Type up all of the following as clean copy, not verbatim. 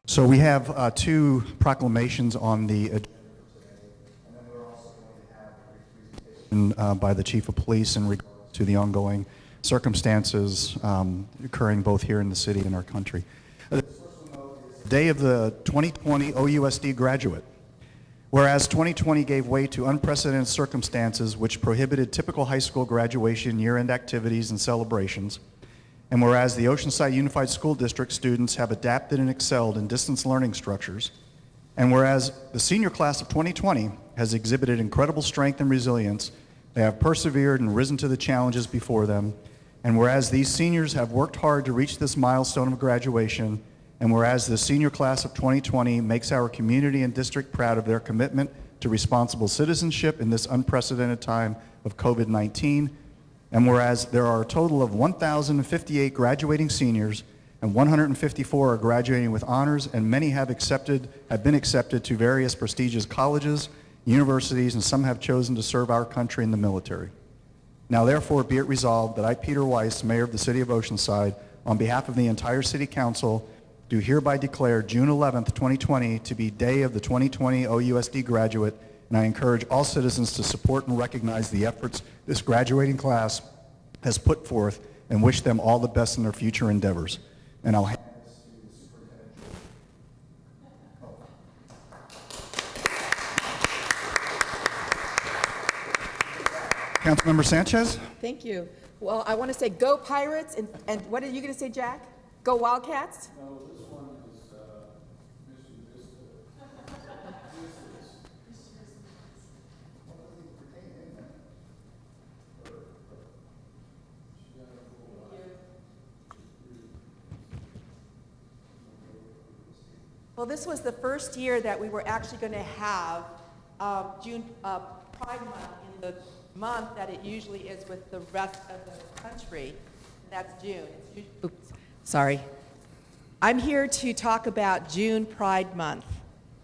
So we have two proclamations on the agenda today, and then we're also going to have a presentation by the Chief of Police in regards to the ongoing circumstances occurring both here in the city and our country. The first note is the day of the 2020 OUSD graduate. Whereas 2020 gave way to unprecedented circumstances which prohibited typical high school graduation year-end activities and celebrations, and whereas the Oceanside Unified School District students have adapted and excelled in distance learning structures, and whereas the senior class of 2020 has exhibited incredible strength and resilience, they have persevered and risen to the challenges before them, and whereas these seniors have worked hard to reach this milestone of graduation, and whereas the senior class of 2020 makes our community and district proud of their commitment to responsible citizenship in this unprecedented time of COVID-19, and whereas there are a total of 1,058 graduating seniors and 154 are graduating with honors, and many have been accepted to various prestigious colleges, universities, and some have chosen to serve our country in the military. Now therefore be it resolved that I, Peter Weiss, Mayor of the City of Oceanside, on behalf of the entire City Council, do hereby declare June 11th, 2020 to be Day of the 2020 OUSD Graduate, and I encourage all citizens to support and recognize the efforts this graduating class has put forth and wish them all the best in their future endeavors. And I'll hand this to the superintendent. Councilmember Sanchez? Thank you. Well, I want to say go Pirates, and what are you going to say, Jack? Go Wildcats? No, this one is Mission Vista. Well, this was the first year that we were actually going to have June Pride Month in the month that it usually is with the rest of the country. And that's June. Oops, sorry. I'm here to talk about June Pride Month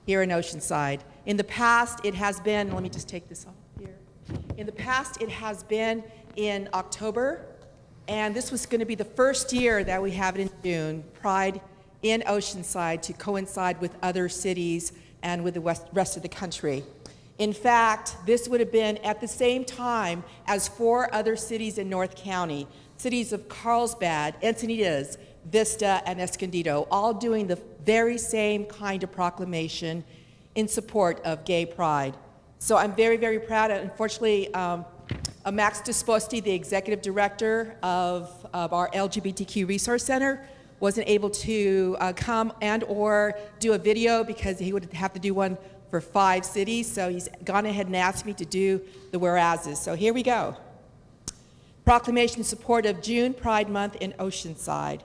here in Oceanside. In the past, it has been, let me just take this off here. In the past, it has been in October, and this was going to be the first year that we have it in June, Pride in Oceanside, to coincide with other cities and with the rest of the country. In fact, this would have been at the same time as 4 other cities in North County, cities of Carlsbad, Encinitas, Vista, and Escondido, all doing the very same kind of proclamation in support of gay pride. So I'm very, very proud. Unfortunately, Max Disposti, the executive director of our LGBTQ Resource Center, wasn't able to come and or do a video because he would have to do one for 5 cities. So he's gone ahead and asked me to do the whereases. So here we go. Proclamation in support of June Pride Month in Oceanside.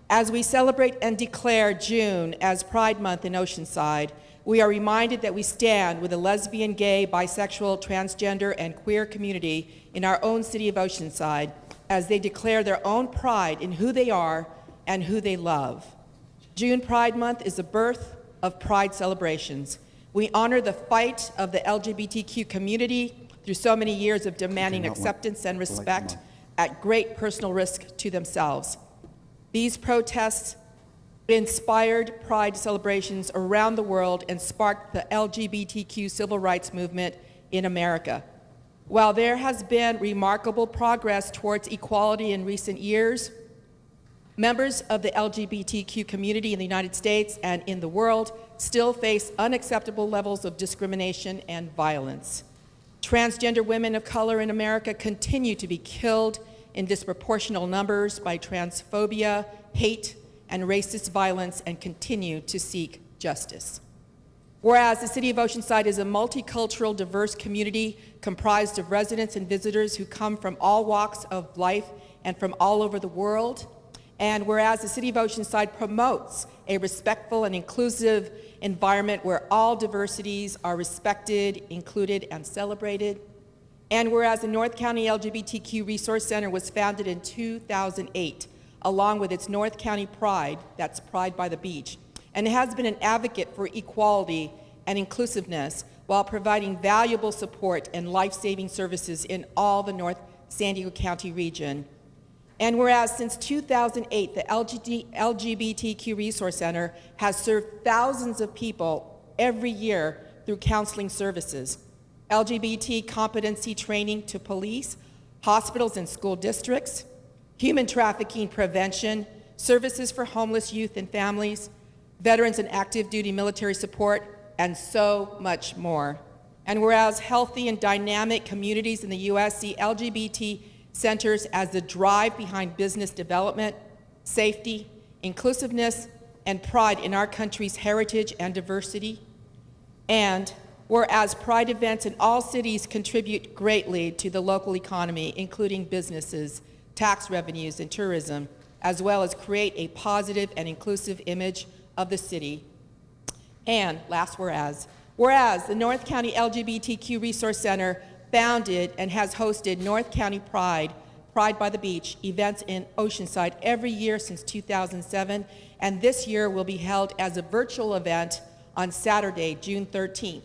As we celebrate and declare June as Pride Month in Oceanside, we are reminded that we stand with the lesbian, gay, bisexual, transgender, and queer community in our own city of Oceanside as they declare their own pride in who they are and who they love. June Pride Month is the birth of pride celebrations. We honor the fight of the LGBTQ community through so many years of demanding acceptance and respect at great personal risk to themselves. These protests inspired pride celebrations around the world and sparked the LGBTQ civil rights movement in America. While there has been remarkable progress towards equality in recent years, members of the LGBTQ community in the United States and in the world still face unacceptable levels of discrimination and violence. Transgender women of color in America continue to be killed in disproportional numbers by transphobia, hate, and racist violence, and continue to seek justice. Whereas the City of Oceanside is a multicultural, diverse community comprised of residents and visitors who come from all walks of life and from all over the world, and whereas the City of Oceanside promotes a respectful and inclusive environment where all diversities are respected, included, and celebrated, and whereas the North County LGBTQ Resource Center was founded in 2008, along with its North County Pride, that's Pride by the Beach, and has been an advocate for equality and inclusiveness while providing valuable support and life-saving services in all the North San Diego County region. And whereas since 2008, the LGBTQ Resource Center has served thousands of people every year through counseling services, LGBT competency training to police, hospitals and school districts, human trafficking prevention, services for homeless youth and families, veterans and active duty military support, and so much more. And whereas healthy and dynamic communities in the U.S. see LGBT centers as the drive behind business development, safety, inclusiveness, and pride in our country's heritage and diversity. And whereas pride events in all cities contribute greatly to the local economy, including businesses, tax revenues, and tourism, as well as create a positive and inclusive image of the city. And last whereas the North County LGBTQ Resource Center founded and has hosted North County Pride by the Beach events in Oceanside every year since 2007, and this year will be held as a virtual event on Saturday, June 13th,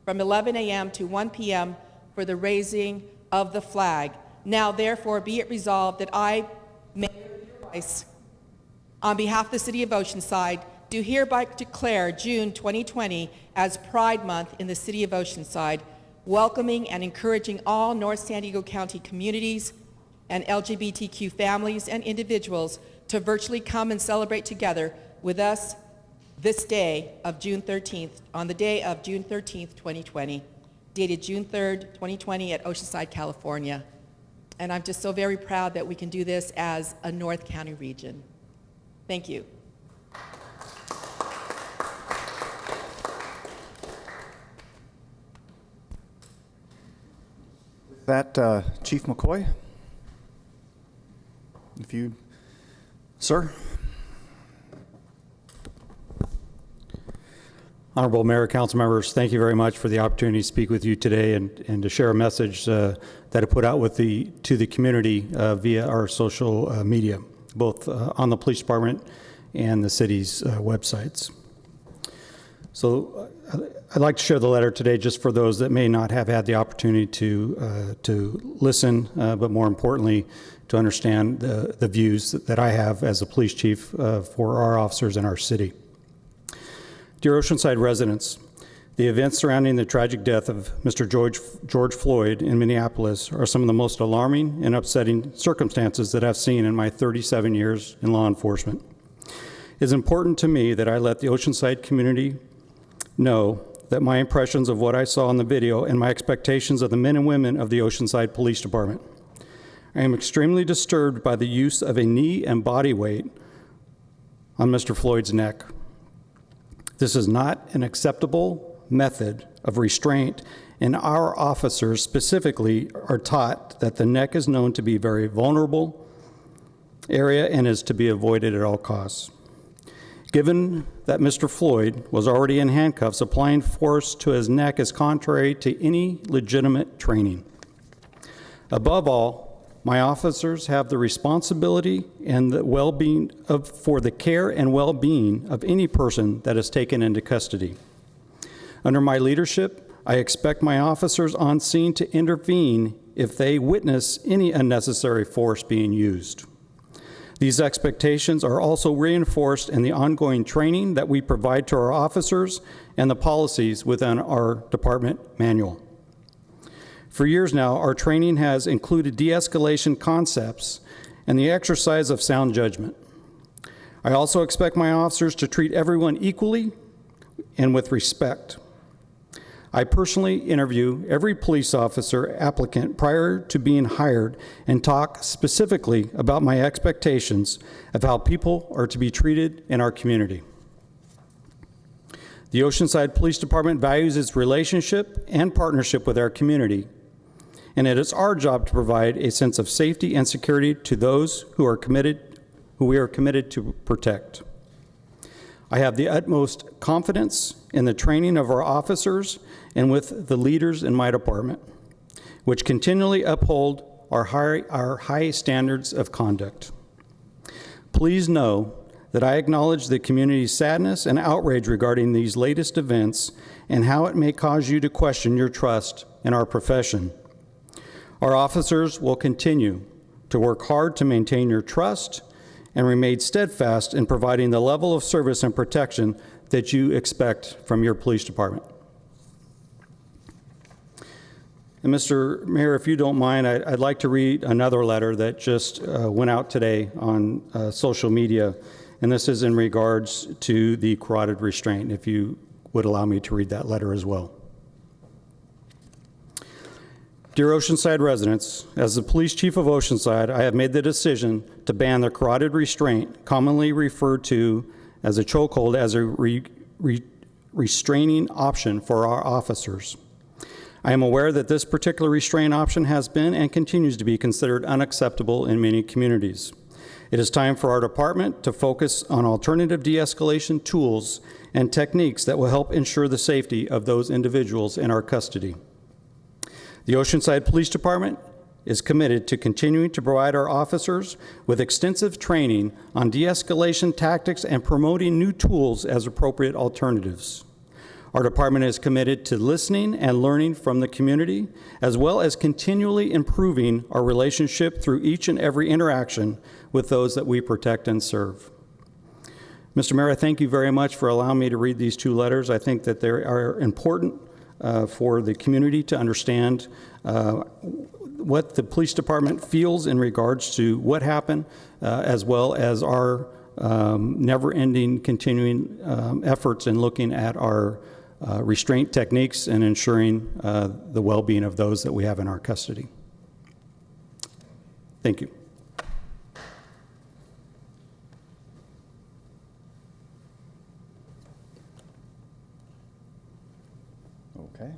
from 11 a.m. to 1 p.m. for the raising of the flag. Now, therefore, be it resolved that I, Mayor Peter Weiss, on behalf of the City of Oceanside, do hereby declare June 2020 as Pride Month in the City of Oceanside, welcoming and encouraging all North San Diego County communities and LGBTQ families and individuals to virtually come and celebrate together with us this day of June 13th, on the day of June 13th, 2020, dated June 3rd, 2020 at Oceanside, California. And I'm just so very proud that we can do this as a North County region. Thank you. With that, Chief McCoy, if you, sir. Honorable Mayor, council members, thank you very much for the opportunity to speak with you today and to share a message that I put out to the community via our social media, both on the police department and the city's websites. So I'd like to share the letter today just for those that may not have had the opportunity to listen, but more importantly, to understand the views that I have as a police chief for our officers in our city. Dear Oceanside residents, the events surrounding the tragic death of Mr. George Floyd in Minneapolis are some of the most alarming and upsetting circumstances that I've seen in my 37 years in law enforcement. It's important to me that I let the Oceanside community know that my impressions of what I saw in the video and my expectations of the men and women of the Oceanside Police Department. I am extremely disturbed by the use of a knee and body weight on Mr. Floyd's neck. This is not an acceptable method of restraint, and our officers specifically are taught that the neck is known to be a very vulnerable area and is to be avoided at all costs. Given that Mr. Floyd was already in handcuffs, applying force to his neck is contrary to any legitimate training. Above all, my officers have the responsibility and the well-being for the care and well-being of any person that is taken into custody. Under my leadership, I expect my officers on scene to intervene if they witness any unnecessary force being used. These expectations are also reinforced in the ongoing training that we provide to our officers and the policies within our department manual. For years now, our training has included de-escalation concepts and the exercise of sound judgment. I also expect my officers to treat everyone equally and with respect. I personally interview every police officer applicant prior to being hired and talk specifically about my expectations of how people are to be treated in our community. The Oceanside Police Department values its relationship and partnership with our community, and it is our job to provide a sense of safety and security to those who we are committed to protect. I have the utmost confidence in the training of our officers and with the leaders in my department, which continually uphold our high standards of conduct. Please know that I acknowledge the community's sadness and outrage regarding these latest events and how it may cause you to question your trust in our profession. Our officers will continue to work hard to maintain your trust and remain steadfast in providing the level of service and protection that you expect from your police department. And Mr. Mayor, if you don't mind, I'd like to read another letter that just went out today on social media, and this is in regards to the carotid restraint, if you would allow me to read that letter as well. Dear Oceanside residents, as the police chief of Oceanside, I have made the decision to ban the carotid restraint, commonly referred to as a chokehold, as a restraining option for our officers. I am aware that this particular restraint option has been and continues to be considered unacceptable in many communities. It is time for our department to focus on alternative de-escalation tools and techniques that will help ensure the safety of those individuals in our custody. The Oceanside Police Department is committed to continuing to provide our officers with extensive training on de-escalation tactics and promoting new tools as appropriate alternatives. Our department is committed to listening and learning from the community, as well as continually improving our relationship through each and every interaction with those that we protect and serve. Mr. Mayor, I thank you very much for allowing me to read these two letters. I think that they are important for the community to understand what the police department feels in regards to what happened, as well as our never-ending, continuing efforts in looking at our restraint techniques and ensuring the well-being of those that we have in our custody. Thank you. Okay.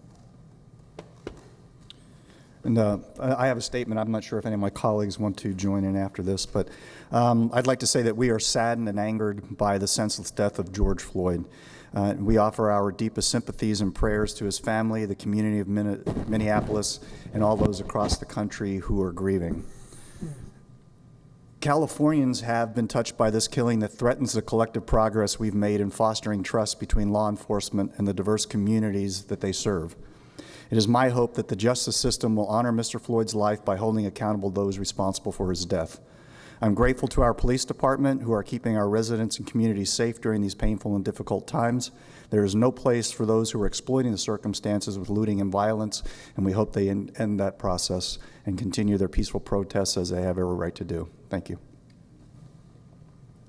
And I have a statement. I'm not sure if any of my colleagues want to join in after this, but I'd like to say that we are saddened and angered by the senseless death of George Floyd. We offer our deepest sympathies and prayers to his family, the community of Minneapolis, and all those across the country who are grieving. Californians have been touched by this killing that threatens the collective progress we've made in fostering trust between law enforcement and the diverse communities that they serve. It is my hope that the justice system will honor Mr. Floyd's life by holding accountable those responsible for his death. I'm grateful to our police department who are keeping our residents and communities safe during these painful and difficult times. There is no place for those who are exploiting the circumstances with looting and violence, and we hope they end that process and continue their peaceful protests as they have every right to do. Thank you.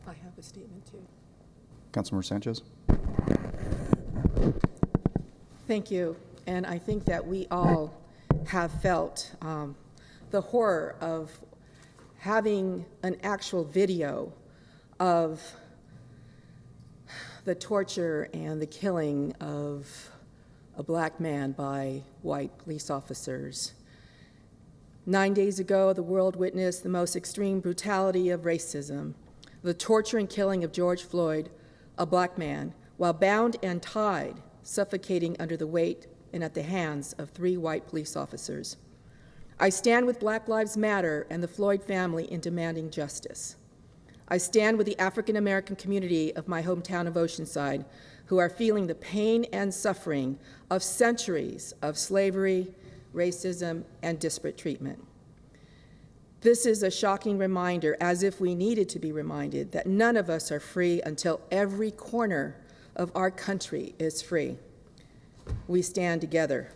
I have a statement too. Councilmember Sanchez. Thank you. And I think that we all have felt the horror of having an actual video of the torture and the killing of a black man by white police officers. 9 days ago, the world witnessed the most extreme brutality of racism, the torture and killing of George Floyd, a black man, while bound and tied, suffocating under the weight and at the hands of 3 white police officers. I stand with Black Lives Matter and the Floyd family in demanding justice. I stand with the African American community of my hometown of Oceanside, who are feeling the pain and suffering of centuries of slavery, racism, and disparate treatment. This is a shocking reminder, as if we needed to be reminded, that none of us are free until every corner of our country is free. We stand together.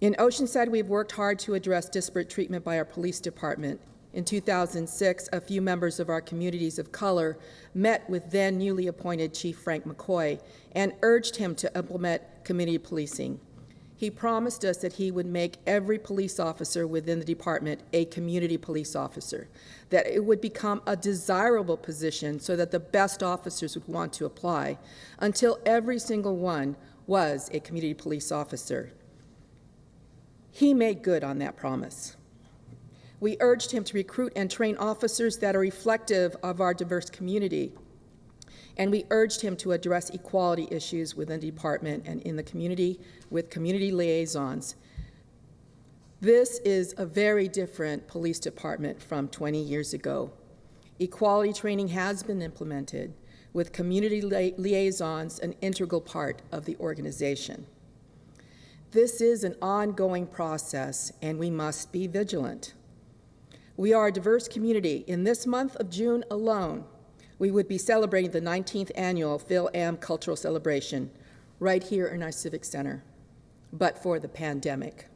In Oceanside, we've worked hard to address disparate treatment by our police department. In 2006, a few members of our communities of color met with then newly appointed Chief Frank McCoy and urged him to implement community policing. He promised us that he would make every police officer within the department a community police officer, that it would become a desirable position so that the best officers would want to apply, until every single one was a community police officer. He made good on that promise. We urged him to recruit and train officers that are reflective of our diverse community, and we urged him to address equality issues within the department and in the community with community liaisons. This is a very different police department from 20 years ago. Equality training has been implemented, with community liaisons an integral part of the organization. This is an ongoing process, and we must be vigilant. We are a diverse community. In this month of June alone, we would be celebrating the 19th annual Phil Am Cultural Celebration right here in our Civic Center, but for the pandemic.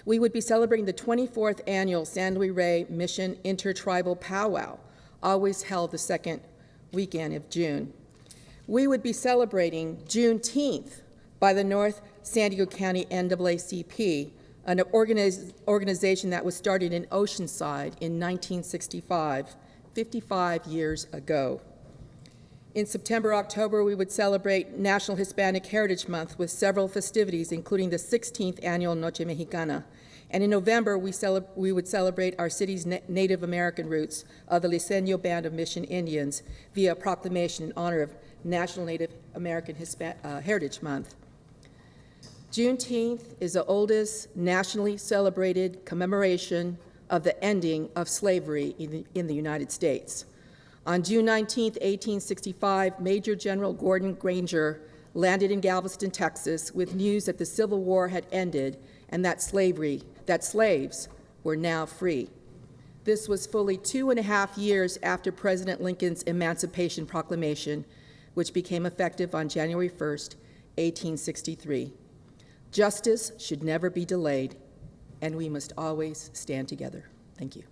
We would be celebrating the 24th annual San Luis Rey Mission Intertribal Powwow, always held the second weekend of June. We would be celebrating Juneteenth by the North San Diego County NAACP, an organization that was started in Oceanside in 1965, 55 years ago. In September, October, we would celebrate National Hispanic Heritage Month with several festivities, including the 16th annual Noche Mexicana. And in November, we would celebrate our city's Native American roots of the Liceño Band of Mission Indians via a proclamation in honor of National Native American Heritage Month. Juneteenth is the oldest nationally celebrated commemoration of the ending of slavery in the United States. On June 19, 1865, Major General Gordon Granger landed in Galveston, Texas, with news that the Civil War had ended and that slaves were now free. This was fully 2.5 years after President Lincoln's Emancipation Proclamation, which became effective on January 1, 1863. Justice should never be delayed, and we must always stand together. Thank you.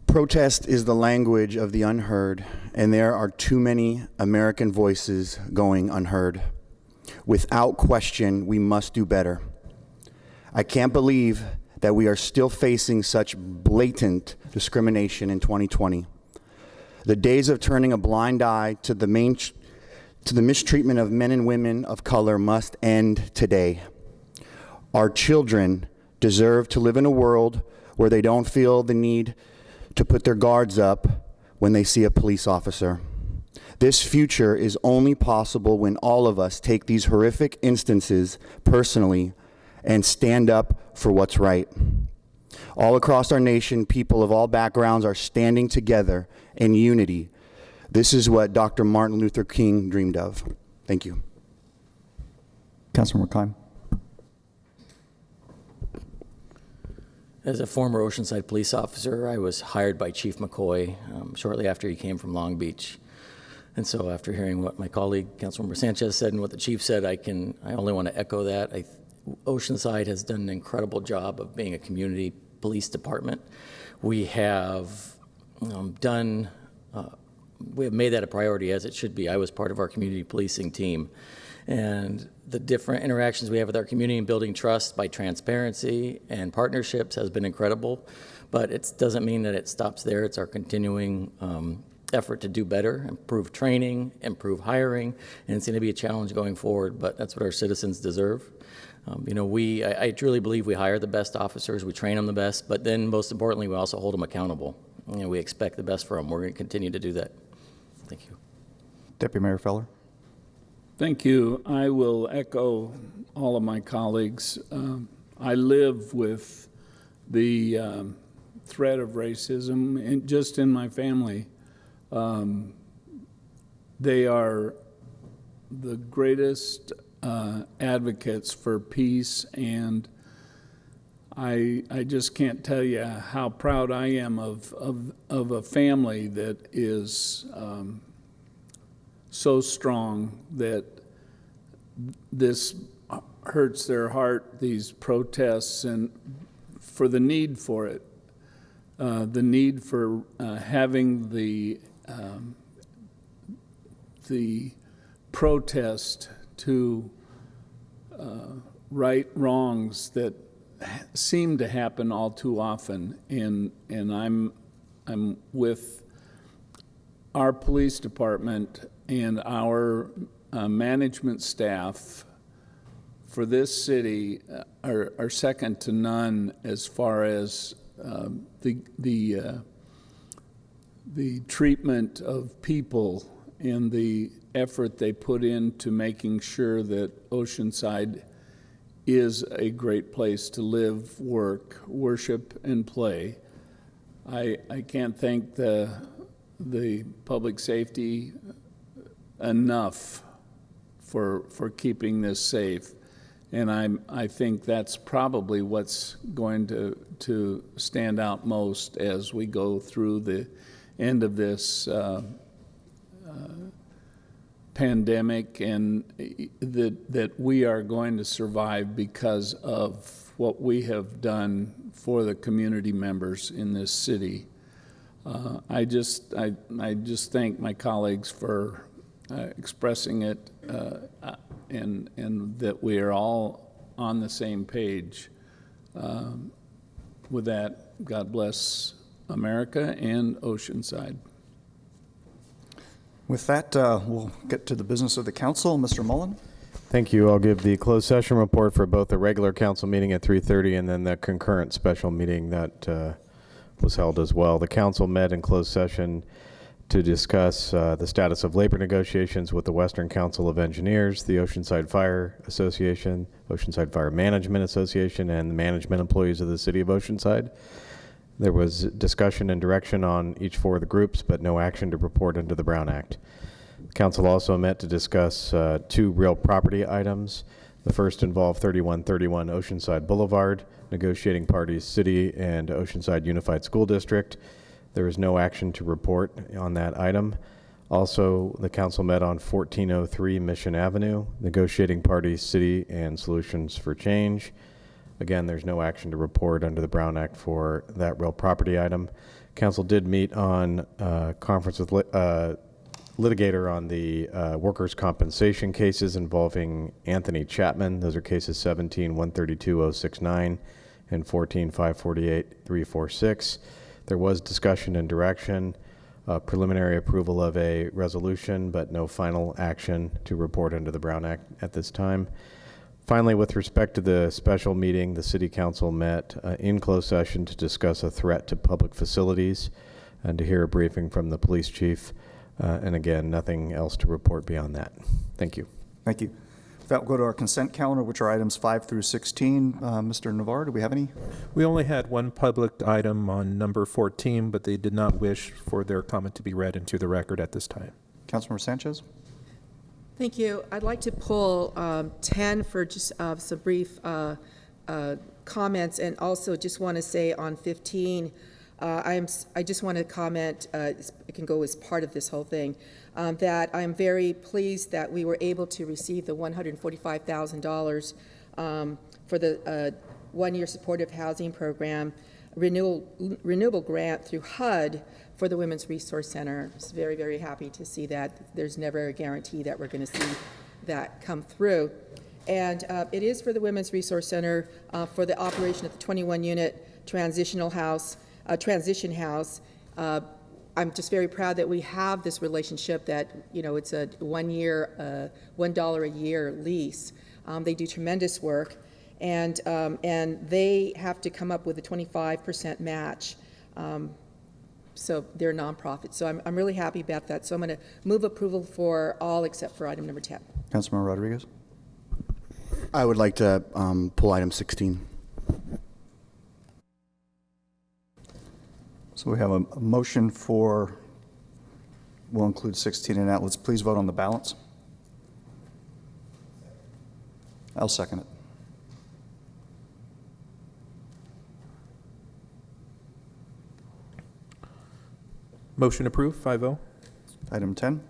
Protest is the language of the unheard, and there are too many American voices going unheard. Without question, we must do better. I can't believe that we are still facing such blatant discrimination in 2020. The days of turning a blind eye to the mistreatment of men and women of color must end today. Our children deserve to live in a world where they don't feel the need to put their guards up when they see a police officer. This future is only possible when all of us take these horrific instances personally and stand up for what's right. All across our nation, people of all backgrounds are standing together in unity. This is what Dr. Martin Luther King dreamed of. Thank you. Councilor McClain. As a former Oceanside police officer, I was hired by Chief McCoy shortly after he came from Long Beach. And so after hearing what my colleague, Councilmember Sanchez, said and what the chief said, I only want to echo that. Oceanside has done an incredible job of being a community police department. We have we have made that a priority, as it should be. I was part of our community policing team. And the different interactions we have with our community and building trust by transparency and partnerships has been incredible. But it doesn't mean that it stops there. It's our continuing effort to do better, improve training, improve hiring, and it's going to be a challenge going forward, but that's what our citizens deserve. I truly believe we hire the best officers, we train them the best, but then most importantly, we also hold them accountable. We expect the best from them. We're going to continue to do that. Thank you. Deputy Mayor Feller. Thank you. I will echo all of my colleagues. I live with the threat of racism just in my family. They are the greatest advocates for peace, and I just can't tell you how proud I am of a family that is so strong that this hurts their heart, these protests, and for the need for it, the need for having the protest to right wrongs that seem to happen all too often, and I'm with our police department and our management staff for this city are second to none as far as the treatment of people and the effort they put into making sure that Oceanside is a great place to live, work, worship, and play. I can't thank the public safety enough for keeping this safe. And I think that's probably what's going to stand out most as we go through the end of this pandemic, and that we are going to survive because of what we have done for the community members in this city. I just thank my colleagues for expressing it, and that we are all on the same page. With that, God bless America and Oceanside. With that, we'll get to the business of the council. Mr. Mullen? Thank you. I'll give the closed session report for both the regular council meeting at 3:30 and then the concurrent special meeting that was held as well. The council met in closed session to discuss the status of labor negotiations with the Western Council of Engineers, the Oceanside Fire Association, Oceanside Fire Management Association, and the management employees of the city of Oceanside. There was discussion and direction on each four of the groups, but no action to report under the Brown Act. The council also met to discuss two real property items. The first involved 3131 Oceanside Boulevard, negotiating parties City and Oceanside Unified School District. There is no action to report on that item. Also, the council met on 1403 Mission Avenue, negotiating parties City and Solutions for Change. Again, there's no action to report under the Brown Act for that real property item. Council did meet on conference with litigator on the workers' compensation cases involving Anthony Chapman. Those are cases 17-132-069 and 14-548-346. There was discussion and direction, preliminary approval of a resolution, but no final action to report under the Brown Act at this time. Finally, with respect to the special meeting, the City Council met in closed session to discuss a threat to public facilities and to hear a briefing from the police chief. And again, nothing else to report beyond that. Thank you. Thank you. With that, we'll go to our consent calendar, which are items 5 through 16. Mr. Navarre, do we have any? We only had one public item on number 14, but they did not wish for their comment to be read into the record at this time. Councilmember Sanchez? Thank you. I'd like to pull 10 for just some brief comments, and also just want to say on 15, I just want to comment, it can go as part of this whole thing, that I'm very pleased that we were able to receive the $145,000 for the one-year supportive housing program renewable grant through HUD for the Women's Resource Center. I was very, very happy to see that. There's never a guarantee that we're going to see that come through. And it is for the Women's Resource Center for the operation of the 21-unit transition house. I'm just very proud that we have this relationship that, you know, it's a $1 a year lease. They do tremendous work, and they have to come up with a 25% match. So they're a nonprofit. So I'm really happy about that. So I'm going to move approval for all except for item number 10. Councilmember Rodriguez? I would like to pull item 16. So we have a motion for, we'll include 16 in that. Let's please vote on the balance. I'll second it. Motion approved, 5-0. Item 10.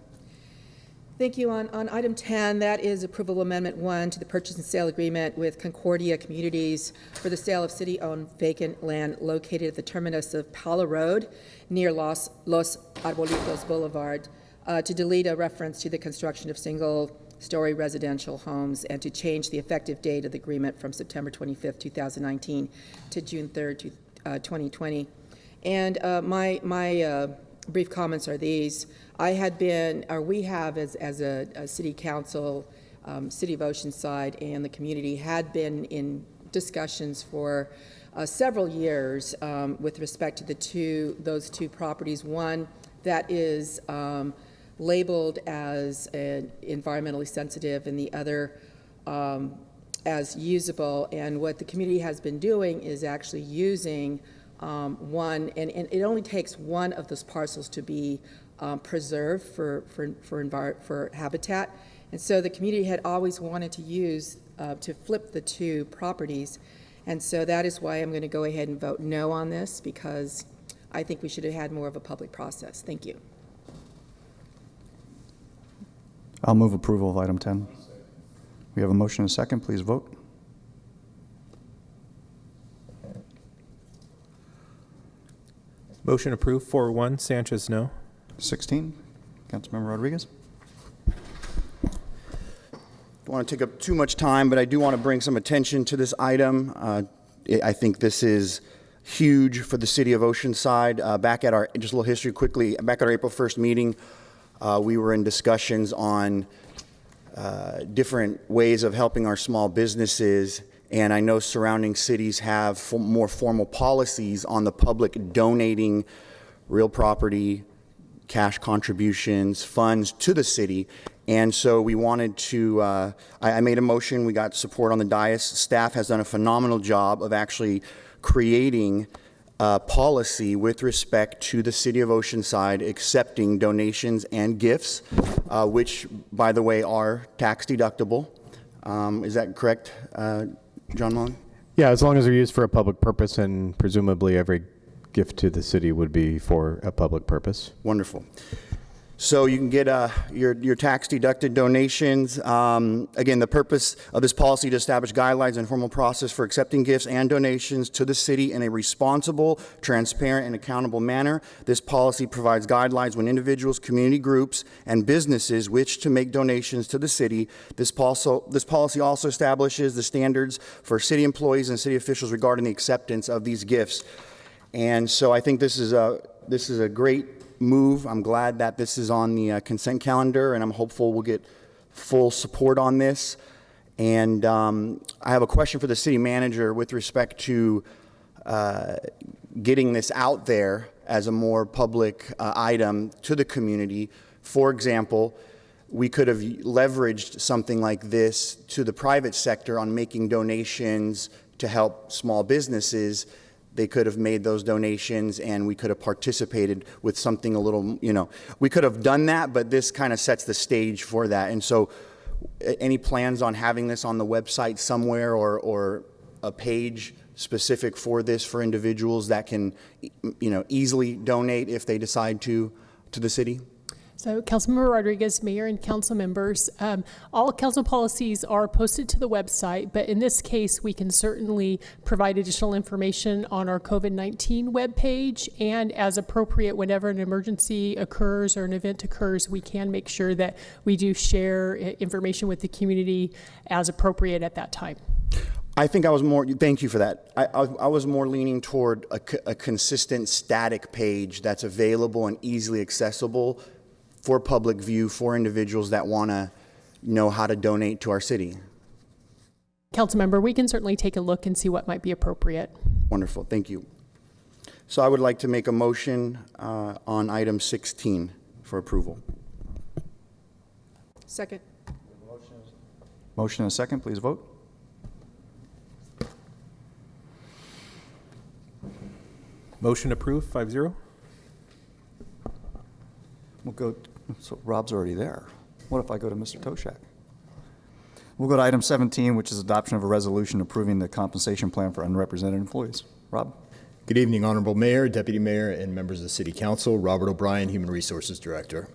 Thank you. On item 10, that is approval amendment 1 to the purchase and sale agreement with Concordia Communities for the sale of city-owned vacant land located at the terminus of Palo Road near Los Arbolitos Boulevard, to delete a reference to the construction of single-story residential homes and to change the effective date of the agreement from September 25th, 2019 to June 3rd, 2020. And my brief comments are these. We have as a city council, City of Oceanside and the community had been in discussions for several years with respect to those two properties. One that is labeled as environmentally sensitive and the other as usable. And what the community has been doing is actually using one, and it only takes one of those parcels to be preserved for habitat, And so the community had always wanted to flip the two properties. And so that is why I'm going to go ahead and vote no on this, because I think we should have had more of a public process. Thank you. I'll move approval of item 10. We have a motion and a second. Please vote. Motion approved, 4-1. Sanchez, no. 16, Councilmember Rodriguez. Don't want to take up too much time, but I do want to bring some attention to this item. I think this is huge for the city of Oceanside. Just a little history quickly, back at our April 1st meeting, we were in discussions on different ways of helping our small businesses, and I know surrounding cities have more formal policies on the public donating real property, cash contributions, funds to the city. And so we wanted to, I made a motion, we got support on the dais. Staff has done a phenomenal job of actually creating a policy with respect to the city of Oceanside accepting donations and gifts, which, by the way, are tax deductible. Is that correct, John Mullen? Yeah, as long as they're used for a public purpose, and presumably every gift to the city would be for a public purpose. Wonderful. So you can get your tax-deducted donations. Again, the purpose of this policy to establish guidelines and formal process for accepting gifts and donations to the city in a responsible, transparent, and accountable manner. This policy provides guidelines when individuals, community groups, and businesses wish to make donations to the city. This policy also establishes the standards for city employees and city officials regarding the acceptance of these gifts. And so I think this is a great move. I'm glad that this is on the consent calendar, and I'm hopeful we'll get full support on this. And I have a question for the city manager with respect to getting this out there as a more public item to the community. For example, we could have leveraged something like this to the private sector on making donations to help small businesses. They could have made those donations, and we could have participated with something a little, we could have done that, but this kind of sets the stage for that. And so any plans on having this on the website somewhere, or a page specific for this for individuals that can, easily donate if they decide to the city? So Councilmember Rodriguez, Mayor, and council members, all council policies are posted to the website, but in this case, we can certainly provide additional information on our COVID-19 webpage, and as appropriate, whenever an emergency occurs or an event occurs, we can make sure that we do share information with the community as appropriate at that time. I think I was more, thank you for that. I was more leaning toward a consistent static page that's available and easily accessible for public view for individuals that want to know how to donate to our city. Councilmember, we can certainly take a look and see what might be appropriate. Wonderful, thank you. So I would like to make a motion on item 16 for approval. Second. Motion and a second. Please vote. Motion approved, 5-0. We'll go, so Rob's already there. What if I go to Mr. Toshak? We'll go to item 17, which is adoption of a resolution approving the compensation plan for unrepresented employees. Rob? Good evening, Honorable Mayor, Deputy Mayor, and members of the City Council. Robert O'Brien, Human Resources Director.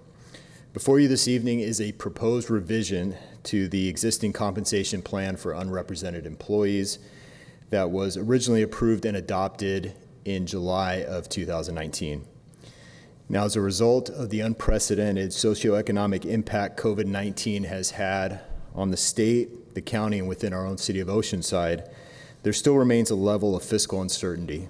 Before you this evening is a proposed revision to the existing compensation plan for unrepresented employees that was originally approved and adopted in July of 2019. Now, as a result of the unprecedented socioeconomic impact COVID-19 has had on the state, the county, and within our own city of Oceanside, there still remains a level of fiscal uncertainty.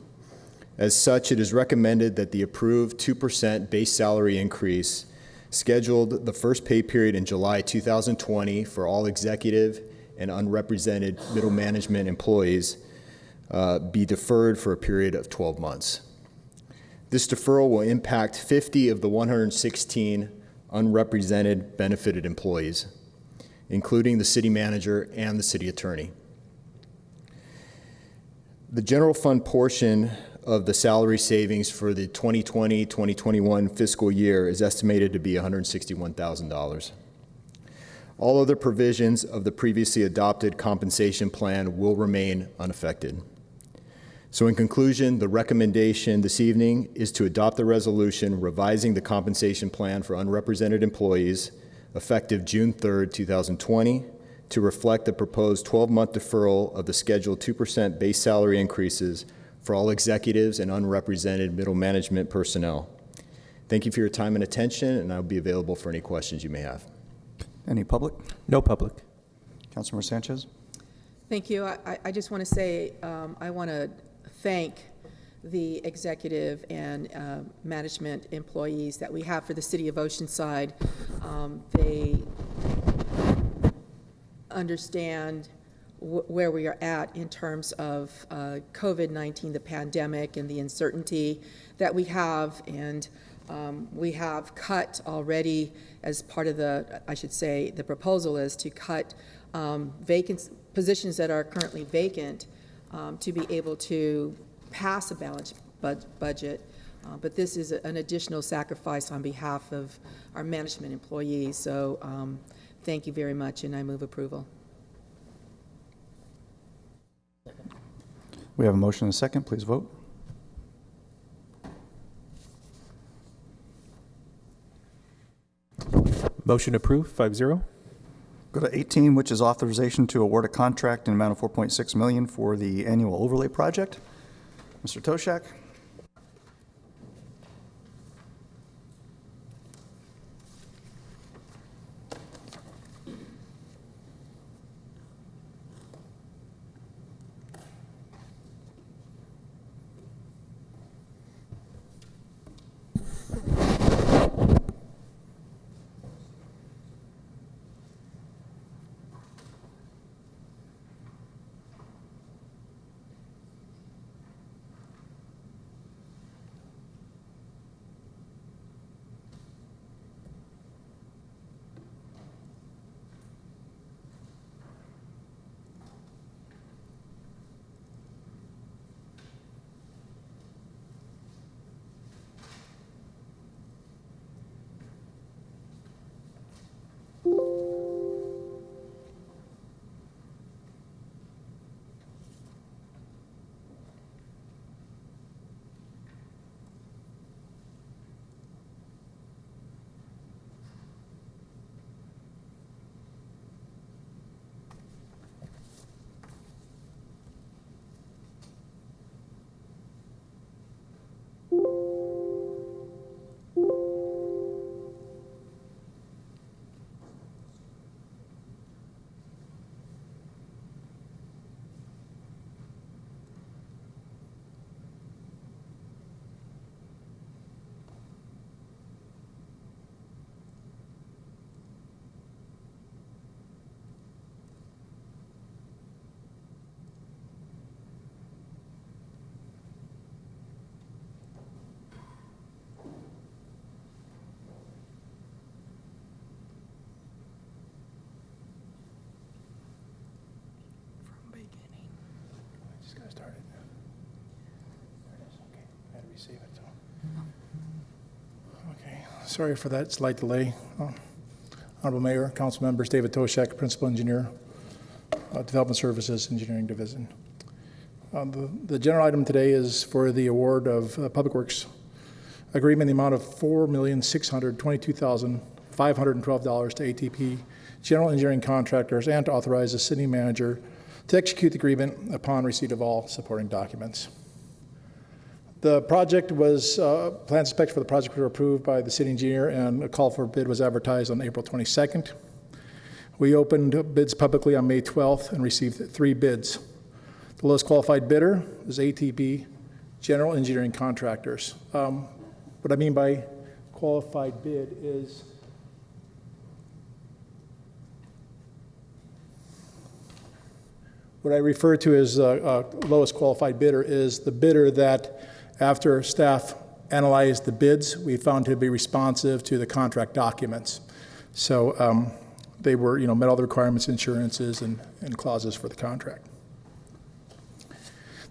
As such, it is recommended that the approved 2% base salary increase scheduled the first pay period in July 2020 for all executive and unrepresented middle management employees be deferred for a period of 12 months. This deferral will impact 50 of the 116 unrepresented benefited employees, including the city manager and the city attorney. The general fund portion of the salary savings for the 2020-2021 fiscal year is estimated to be $161,000. All other provisions of the previously adopted compensation plan will remain unaffected. So in conclusion, the recommendation this evening is to adopt the resolution revising the compensation plan for unrepresented employees effective June 3rd, 2020, to reflect the proposed 12-month deferral of the scheduled 2% base salary increases for all executives and unrepresented middle management personnel. Thank you for your time and attention, and I'll be available for any questions you may have. Any public? No public. Councilmember Sanchez? Thank you. I just want to say, I want to thank the executive and management employees that we have for the city of Oceanside. They understand where we are at in terms of COVID-19, the pandemic, and the uncertainty that we have. And we have cut already, as part of the, I should say, the proposal is to cut vacant positions that are currently vacant to be able to pass a balanced budget. But this is an additional sacrifice on behalf of our management employees. So thank you very much, and I move approval. We have a motion and a second. Please vote. Motion approved, 5-0. Go to 18, which is authorization to award a contract in an amount of $4.6 million for the annual overlay project. Mr. Toshak? Okay, sorry for that slight delay. Honorable Mayor, council members, David Toshak, Principal Engineer, Development Services Engineering Division. The general item today is for the award of Public Works agreement in the amount of $4,622,512 to ATP General Engineering Contractors, and to authorize the city manager to execute the agreement upon receipt of all supporting documents. The project was, plans specs for the project were approved by the city engineer, and a call for bid was advertised on April 22nd. We opened bids publicly on May 12th and received 3 bids. The lowest qualified bidder is ATP General Engineering Contractors. What I mean by qualified bid is what I refer to as lowest qualified bidder is the bidder that, after staff analyzed the bids, we found to be responsive to the contract documents. So they were, met all the requirements, insurances, and clauses for the contract.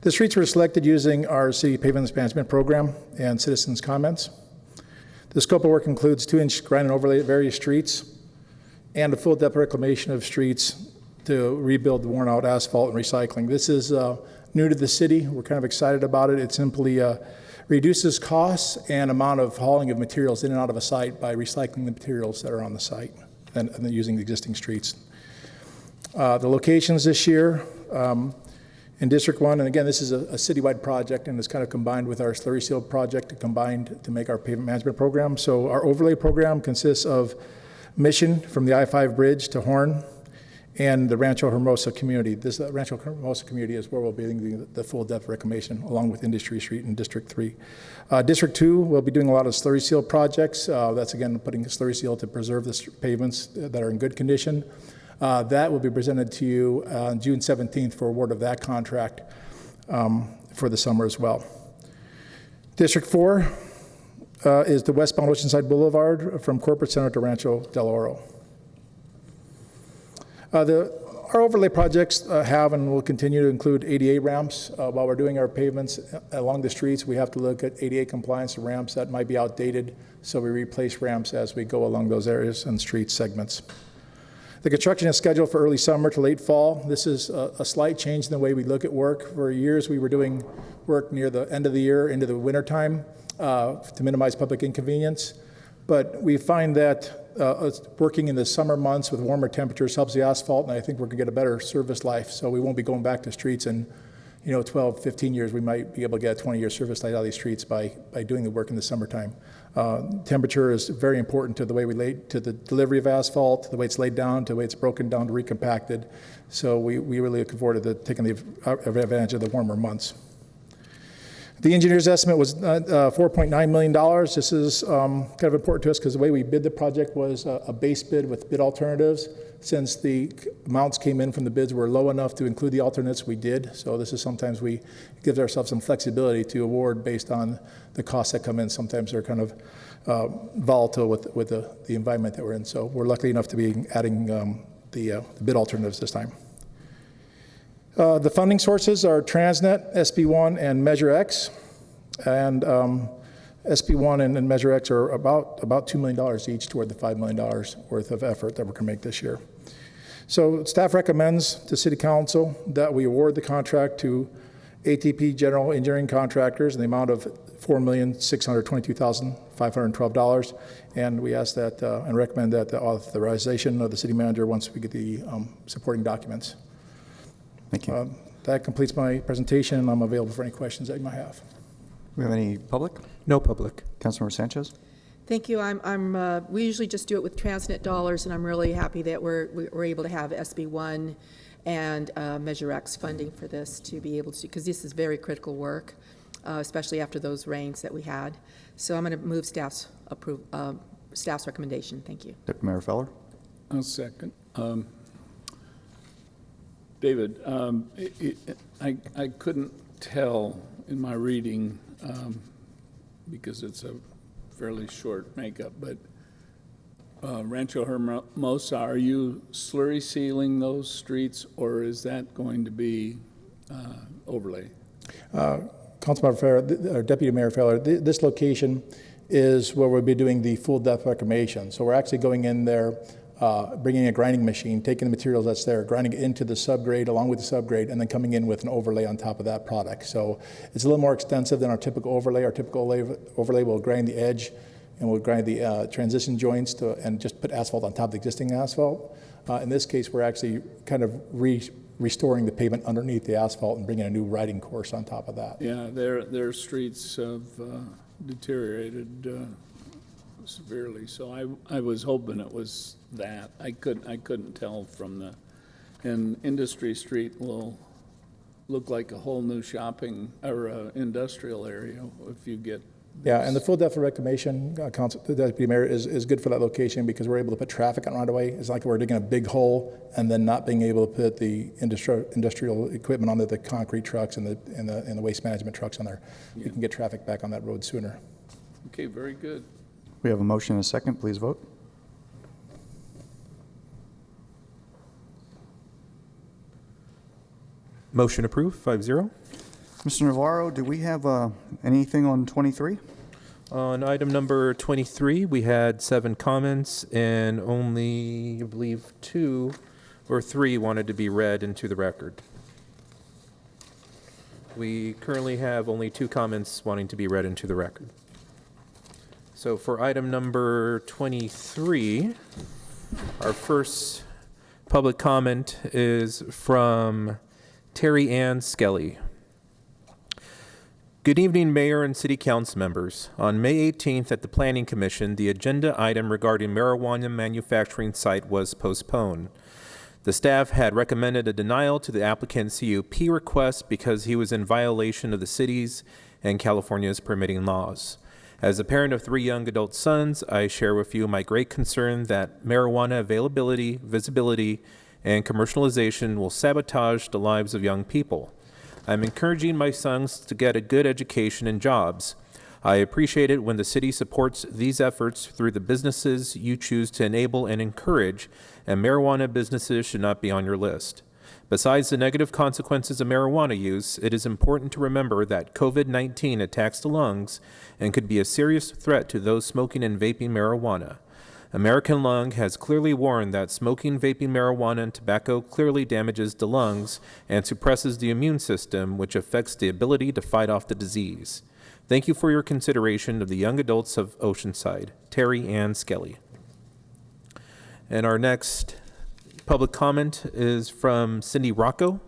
The streets were selected using our city pavement management program and citizens' comments. The scope of work includes 2-inch grind and overlay at various streets and a full depth reclamation of streets to rebuild the worn out asphalt and recycling. This is new to the city. We're kind of excited about it. It simply reduces costs and amount of hauling of materials in and out of a site by recycling the materials that are on the site and then using the existing streets. The locations this year, in District 1, and again, this is a citywide project, and it's kind of combined with our slurry seal project, combined to make our pavement management program. So our overlay program consists of Mission from the I-5 bridge to Horn, and the Rancho Hermosa community. This Rancho Hermosa community is where we'll be doing the full depth reclamation, along with Industry Street in District 3. District 2, we'll be doing a lot of slurry seal projects. That's, again, putting a slurry seal to preserve the pavements that are in good condition. That will be presented to you on June 17th for award of that contract for the summer as well. District 4 is the westbound Oceanside Boulevard from Corporate Center to Rancho Del Oro. Our overlay projects have and will continue to include ADA ramps. While we're doing our pavements along the streets, we have to look at ADA compliance ramps that might be outdated, so we replace ramps as we go along those areas and street segments. The construction is scheduled for early summer to late fall. This is a slight change in the way we look at work. For years, we were doing work near the end of the year into the winter time to minimize public inconvenience. But we find that working in the summer months with warmer temperatures helps the asphalt, and I think we're going to get a better service life. So we won't be going back to streets in 12, 15 years. We might be able to get a 20-year service life out of these streets by doing the work in the summertime. Temperature is very important to the way we to the delivery of asphalt, the way it's laid down, to the way it's broken down to recompacted. So we really look forward to taking the advantage of the warmer months. The engineer's estimate was $4.9 million. This is kind of important to us because the way we bid the project was a base bid with bid alternatives. Since the amounts came in from the bids were low enough to include the alternates, we did. So this is sometimes we give ourselves some flexibility to award based on the costs that come in. Sometimes they're kind of volatile with the environment that we're in. So we're lucky enough to be adding the bid alternatives this time. The funding sources are Transnet, SB1, and Measure X. And SB1 and Measure X are about $2 million each toward the $5 million worth of effort that we're going to make this year. So staff recommends to City Council that we award the contract to ATP General Engineering Contractors in the amount of $4,622,512. And we ask that and recommend that the authorization of the city manager once we get the supporting documents. Thank you. That completes my presentation, and I'm available for any questions that you might have. We have any public? No public. Councilmember Sanchez? Thank you. We usually just do it with Transnet dollars, and I'm really happy that we're able to have SB1 and Measure X funding for this to be able to, because this is very critical work, especially after those rains that we had. So I'm going to move staff's recommendation. Thank you. Deputy Mayor Feller? I'll second. David, I couldn't tell in my reading, because it's a fairly short makeup, but Rancho Hermosa, are you slurry sealing those streets, or is that going to be overlay? Councilmember Farrer, or Deputy Mayor Feller, this location is where we'll be doing the full depth reclamation. So we're actually going in there, bringing a grinding machine, taking the materials that's there, grinding it into the subgrade along with the subgrade, and then coming in with an overlay on top of that product. So it's a little more extensive than our typical overlay. Our typical overlay will grind the edge and we'll grind the transition joints and just put asphalt on top of the existing asphalt. In this case, we're actually kind of restoring the pavement underneath the asphalt and bringing a new riding course on top of that. Yeah, their streets have deteriorated severely, so I was hoping it was that. I couldn't tell from and Industry Street will look like a whole new shopping or industrial area if you get. Yeah, and the full depth of reclamation, the Deputy Mayor, is good for that location because we're able to put traffic on right away. It's like we're digging a big hole and then not being able to put the industrial equipment onto the concrete trucks and the waste management trucks on there. Yeah. We can get traffic back on that road sooner. Okay, very good. We have a motion and a second. Please vote. Motion approved, 5-0. Mr. Navarro, do we have anything on 23? On item number 23, we had 7 comments and only, I believe, 2 or 3 wanted to be read into the record. We currently have only 2 comments wanting to be read into the record. So for item number 23, our first public comment is from Terry Ann Skelly. Good evening, Mayor and City Council members. On May 18th at the Planning Commission, the agenda item regarding marijuana manufacturing site was postponed. The staff had recommended a denial to the applicant's CUP request because he was in violation of the city's and California's permitting laws. As a parent of 3 young adult sons, I share with you my great concern that marijuana availability, visibility, and commercialization will sabotage the lives of young people. I'm encouraging my sons to get a good education and jobs. I appreciate it when the city supports these efforts through the businesses you choose to enable and encourage, and marijuana businesses should not be on your list. Besides the negative consequences of marijuana use, it is important to remember that COVID-19 attacks the lungs and could be a serious threat to those smoking and vaping marijuana. American Lung has clearly warned that smoking, vaping marijuana, and tobacco clearly damages the lungs and suppresses the immune system, which affects the ability to fight off the disease. Thank you for your consideration of the young adults of Oceanside. Terry Ann Skelly. And our next public comment is from Cindy Rocco.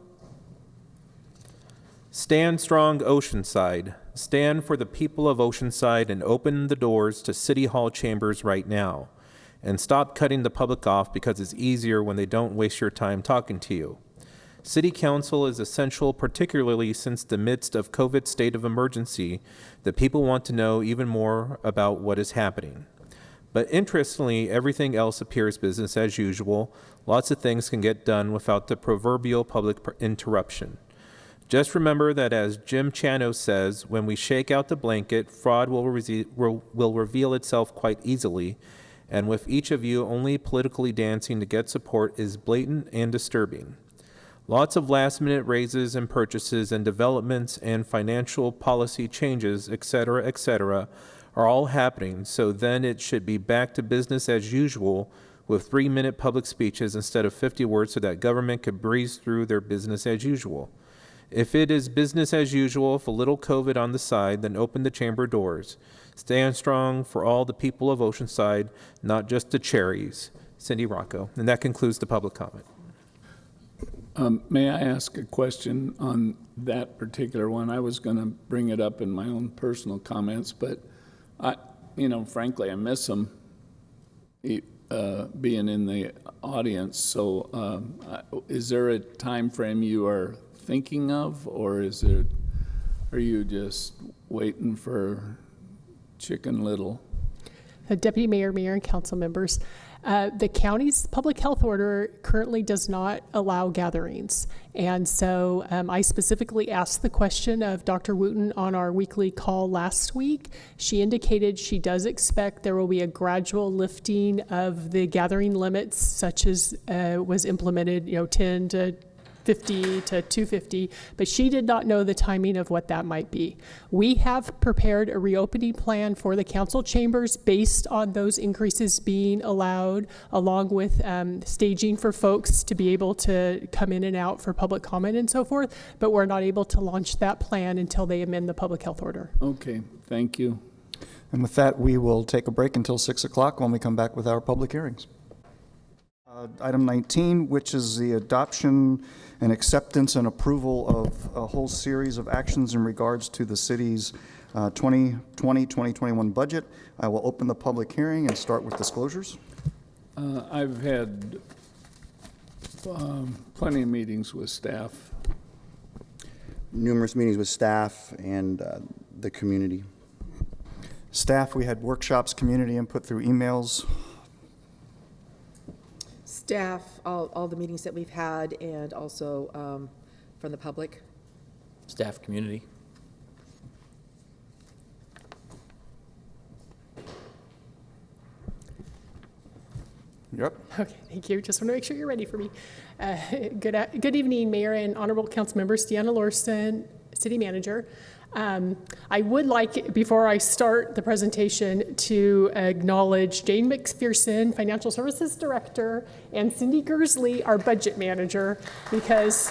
Stand strong, Oceanside. Stand for the people of Oceanside and open the doors to City Hall chambers right now. And stop cutting the public off because it's easier when they don't waste your time talking to you. City Council is essential, particularly since the midst of COVID state of emergency, that people want to know even more about what is happening. But interestingly, everything else appears business as usual. Lots of things can get done without the proverbial public interruption. Just remember that, as Jim Chano says, when we shake out the blanket, fraud will reveal itself quite easily. And with each of you only politically dancing to get support is blatant and disturbing. Lots of last-minute raises and purchases and developments and financial policy changes, etc., are all happening, so then it should be back to business as usual with 3-minute public speeches instead of 50 words so that government could breeze through their business as usual. If it is business as usual, with a little COVID on the side, then open the chamber doors. Stand strong for all the people of Oceanside, not just the cherries. Cindy Rocco. And that concludes the public comment. May I ask a question on that particular one? I was going to bring it up in my own personal comments, but frankly, I miss them being in the audience. So is there a time frame you are thinking of, or are you just waiting for Chicken Little? Deputy Mayor, Mayor, and council members, the county's public health order currently does not allow gatherings. And so I specifically asked the question of Dr. Wooten on our weekly call last week. She indicated she does expect there will be a gradual lifting of the gathering limits, such as was implemented, 10 to 50 to 250, but she did not know the timing of what that might be. We have prepared a reopening plan for the council chambers based on those increases being allowed, along with staging for folks to be able to come in and out for public comment and so forth, but we're not able to launch that plan until they amend the public health order. Okay, thank you. And with that, we will take a break until 6 o'clock when we come back with our public hearings. Item 19, which is the adoption and acceptance and approval of a whole series of actions in regards to the city's 2020-2021 budget. I will open the public hearing and start with disclosures. I've had plenty of meetings with staff. Numerous meetings with staff and the community. Staff, we had workshops, community input through emails. Staff, all the meetings that we've had, and also from the public. Staff, community. Yep. Okay, thank you. Just want to make sure you're ready for me. Good evening, Mayor and honorable council members. Deanna Lorson, City Manager. I would like, before I start the presentation, to acknowledge Jane McPherson, Financial Services Director, and Cindy Gersley, our Budget Manager, because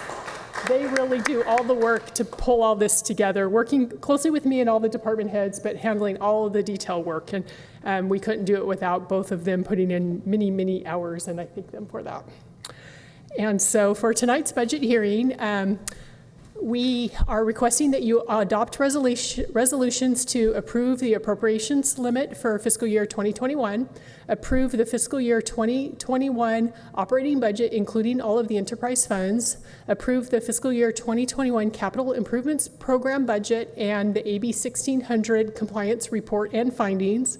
they really do all the work to pull all this together, working closely with me and all the department heads, but handling all of the detail work. And we couldn't do it without both of them putting in many, many hours, and I thank them for that. And so for tonight's budget hearing, we are requesting that you adopt resolutions to approve the appropriations limit for fiscal year 2021, approve the fiscal year 2021 operating budget, including all of the enterprise funds, approve the fiscal year 2021 capital improvements program budget and the AB 1600 compliance report and findings,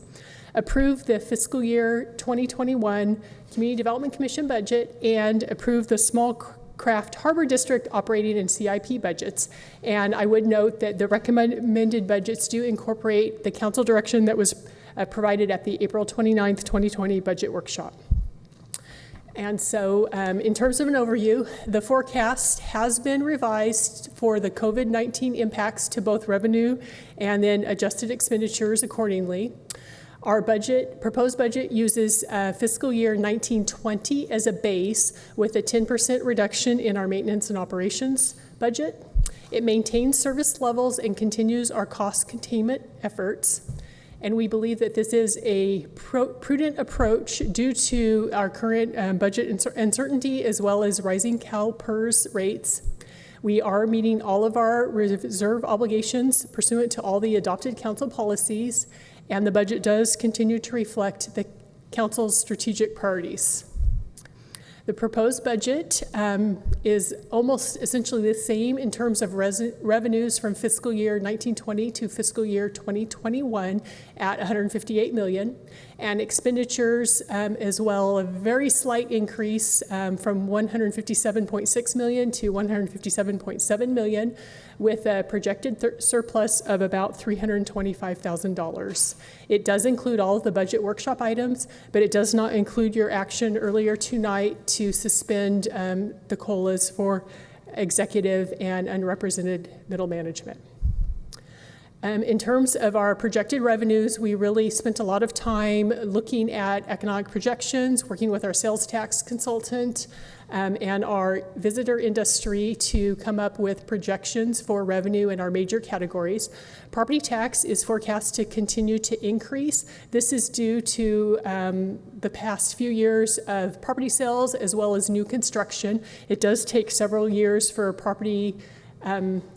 approve the fiscal year 2021 Community Development Commission budget, and approve the Small Craft Harbor District operating and CIP budgets. And I would note that the recommended budgets do incorporate the council direction that was provided at the April 29th, 2020 budget workshop. And so in terms of an overview, the forecast has been revised for the COVID-19 impacts to both revenue and then adjusted expenditures accordingly. Our proposed budget uses fiscal year 1920 as a base with a 10% reduction in our maintenance and operations budget. It maintains service levels and continues our cost containment efforts. And we believe that this is a prudent approach due to our current budget uncertainty as well as rising CalPERS rates. We are meeting all of our reserve obligations pursuant to all the adopted council policies, and the budget does continue to reflect the council's strategic priorities. The proposed budget is almost essentially the same in terms of revenues from fiscal year 1920 to fiscal year 2021 at $158 million, and expenditures as well, a very slight increase from $157.6 million to $157.7 million, with a projected surplus of about $325,000. It does include all of the budget workshop items, but it does not include your action earlier tonight to suspend the COLAs for executive and unrepresented middle management. In terms of our projected revenues, we really spent a lot of time looking at economic projections, working with our sales tax consultant and our visitor industry to come up with projections for revenue in our major categories. Property tax is forecast to continue to increase. This is due to the past few years of property sales as well as new construction. It does take several years for property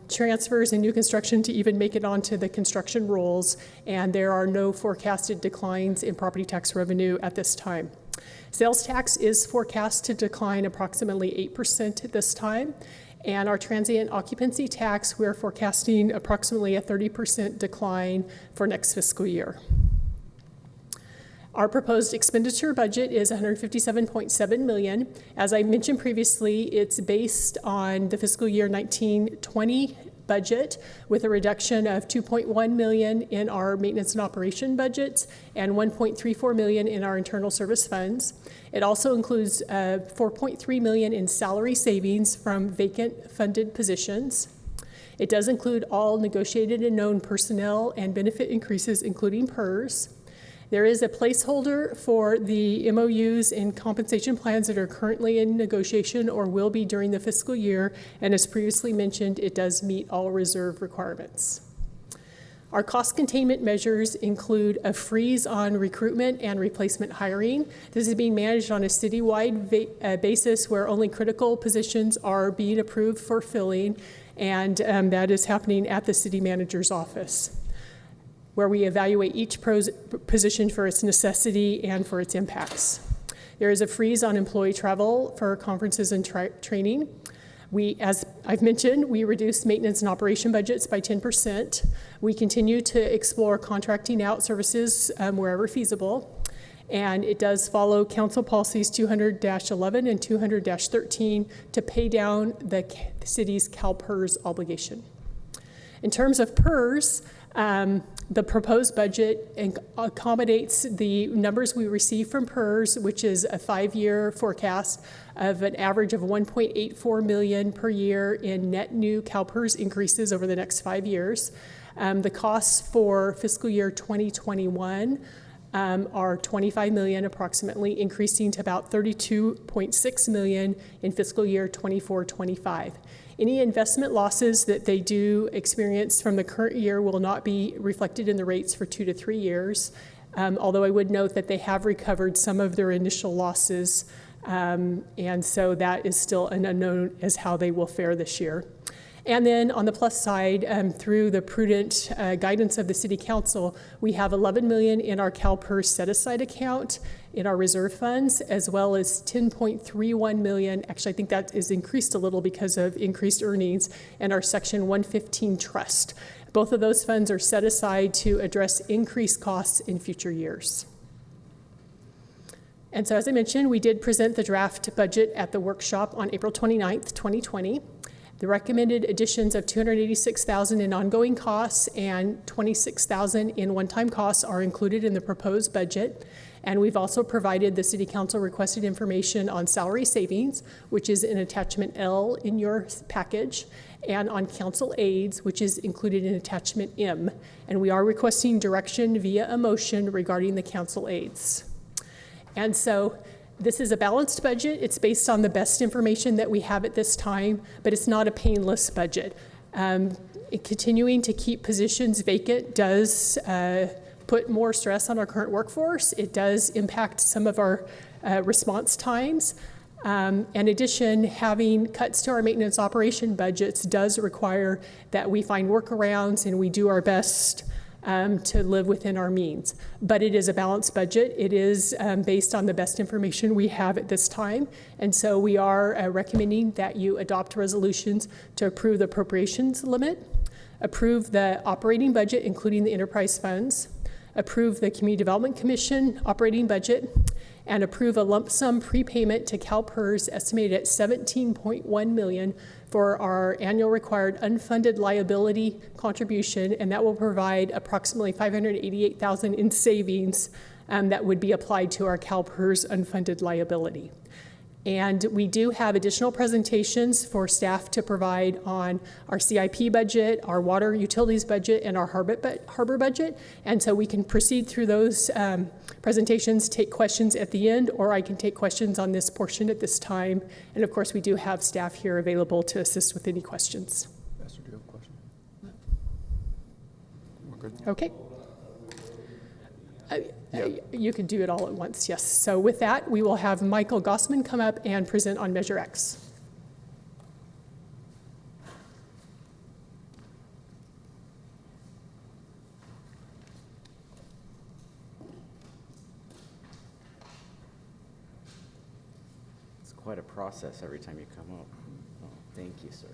transfers and new construction to even make it onto the construction rolls, and there are no forecasted declines in property tax revenue at this time. Sales tax is forecast to decline approximately 8% at this time, and our transient occupancy tax, we're forecasting approximately a 30% decline for next fiscal year. Our proposed expenditure budget is $157.7 million. As I mentioned previously, it's based on the fiscal year 1920 budget with a reduction of $2.1 million in our maintenance and operation budgets and $1.34 million in our internal service funds. It also includes $4.3 million in salary savings from vacant funded positions. It does include all negotiated and known personnel and benefit increases, including PERS. There is a placeholder for the MOUs and compensation plans that are currently in negotiation or will be during the fiscal year, and as previously mentioned, it does meet all reserve requirements. Our cost containment measures include a freeze on recruitment and replacement hiring. This is being managed on a citywide basis where only critical positions are being approved for filling, and that is happening at the city manager's office, where we evaluate each position for its necessity and for its impacts. There is a freeze on employee travel for conferences and training. As I've mentioned, we reduced maintenance and operation budgets by 10%. We continue to explore contracting out services wherever feasible. And it does follow Council Policies 200-11 and 200-13 to pay down the city's CalPERS obligation. In terms of PERS, The proposed budget accommodates the numbers we receive from PERS, which is a 5-year forecast of an average of 1.84 million per year in net new CalPERS increases over the next 5 years. The costs for fiscal year 2021 are 25 million approximately, increasing to about 32.6 million in fiscal year 24-25. Any investment losses that they do experience from the current year will not be reflected in the rates for 2 to 3 years, although I would note that they have recovered some of their initial losses, and so that is still an unknown as how they will fare this year. And then on the plus side, through the prudent guidance of the City Council, we have 11 million in our CalPERS set-aside account in our reserve funds, as well as 10.31 million, actually I think that is increased a little because of increased earnings, in our Section 115 trust. Both of those funds are set aside to address increased costs in future years. And so as I mentioned, we did present the draft budget at the workshop on April 29th, 2020. The recommended additions of $286,000 in ongoing costs and $26,000 in one-time costs are included in the proposed budget. And we've also provided the City Council requested information on salary savings, which is in attachment L in your package, and on council aids, which is included in attachment M. And we are requesting direction via a motion regarding the council aids. And so this is a balanced budget. It's based on the best information that we have at this time, but it's not a painless budget. Continuing to keep positions vacant does put more stress on our current workforce. It does impact some of our response times. In addition, having cuts to our maintenance operation budgets does require that we find workarounds and we do our best to live within our means. But it is a balanced budget. It is based on the best information we have at this time. And so we are recommending that you adopt resolutions to approve the appropriations limit, approve the operating budget, including the enterprise funds, approve the Community Development Commission operating budget, and approve a lump sum prepayment to CalPERS estimated at $17.1 million for our annual required unfunded liability contribution, and that will provide approximately $588,000 in savings that would be applied to our CalPERS unfunded liability. And we do have additional presentations for staff to provide on our CIP budget, our water utilities budget, and our harbor budget. And so we can proceed through those presentations, take questions at the end, or I can take questions on this portion at this time. And of course, we do have staff here available to assist with any questions. Esther, do you have a question? We're good. Okay. You can do it all at once, yes. So with that, we will have Michael Gossman come up and present on Measure X. It's quite a process every time you come up. Oh, thank you, sir.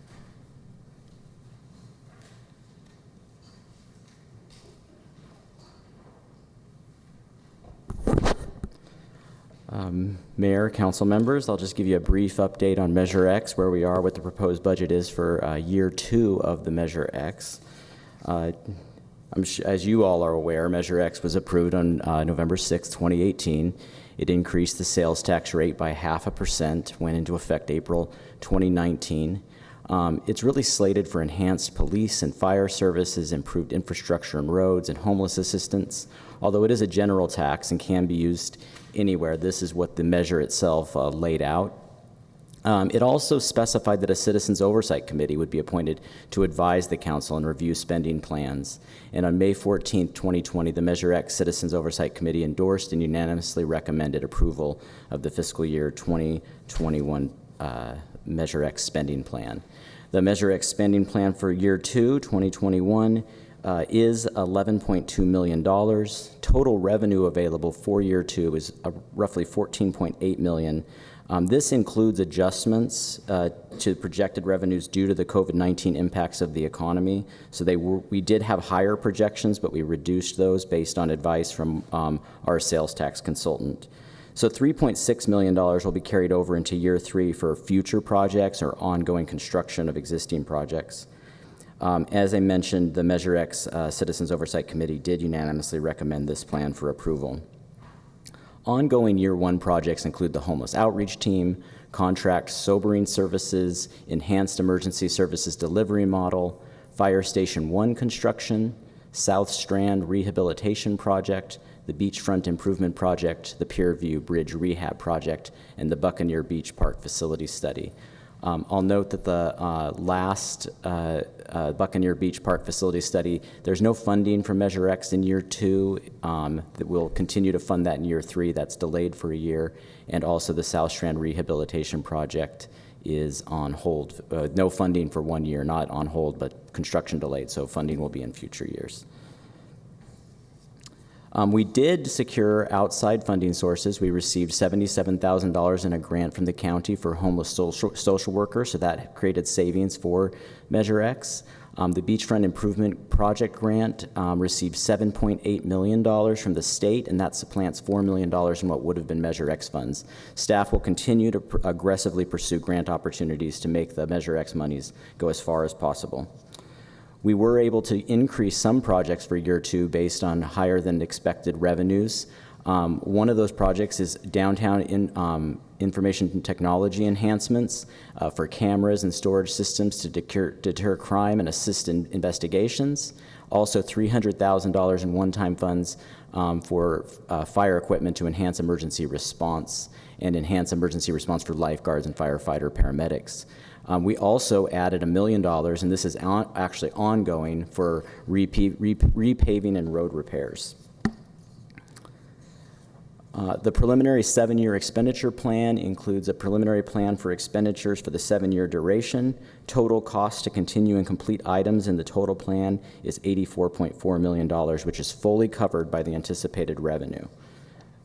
Mayor, council members, I'll just give you a brief update on Measure X, where we are, what the proposed budget is for year 2 of the Measure X. As you all are aware, Measure X was approved on November 6, 2018. It increased the sales tax rate by 0.5%, went into effect April 2019. It's really slated for enhanced police and fire services, improved infrastructure and roads, and homeless assistance. Although it is a general tax and can be used anywhere, this is what the measure itself laid out. It also specified that a Citizens Oversight Committee would be appointed to advise the council and review spending plans. And on May 14, 2020, the Measure X Citizens Oversight Committee endorsed and unanimously recommended approval of the fiscal year 2021 Measure X spending plan. The Measure X spending plan for year 2, 2021, is $11.2 million. Total revenue available for year 2 is roughly $14.8 million. This includes adjustments to projected revenues due to the COVID-19 impacts of the economy. So we did have higher projections, but we reduced those based on advice from our sales tax consultant. So $3.6 million will be carried over into year 3 for future projects or ongoing construction of existing projects. As I mentioned, the Measure X Citizens Oversight Committee did unanimously recommend this plan for approval. Ongoing year one projects include the homeless outreach team, contract sobering services, enhanced emergency services delivery model, Fire Station 1 construction, South Strand rehabilitation project, the Beachfront Improvement Project, the Pierview Bridge Rehab Project, and the Buccaneer Beach Park Facility Study. I'll note that the last Buccaneer Beach Park Facility Study, there's no funding for Measure X in year 2. That we'll continue to fund that in year 3. That's delayed for a year. And also the South Strand Rehabilitation Project is on hold. No funding for 1 year, not on hold, but construction delayed, so funding will be in future years. We did secure outside funding sources. We received $77,000 in a grant from the county for homeless social workers, so that created savings for Measure X. The Beachfront Improvement Project grant received $7.8 million from the state, and that supplants $4 million in what would have been Measure X funds. Staff will continue to aggressively pursue grant opportunities to make the Measure X monies go as far as possible. We were able to increase some projects for year 2 based on higher than expected revenues. One of those projects is downtown information technology enhancements for cameras and storage systems to deter crime and assist in investigations. Also $300,000 in one-time funds for fire equipment to enhance emergency response and enhance emergency response for lifeguards and firefighter paramedics. We also added $1 million, and this is actually ongoing, for repaving and road repairs. The preliminary 7-year expenditure plan includes a preliminary plan for expenditures for the 7-year duration. Total cost to continue and complete items in the total plan is $84.4 million, which is fully covered by the anticipated revenue.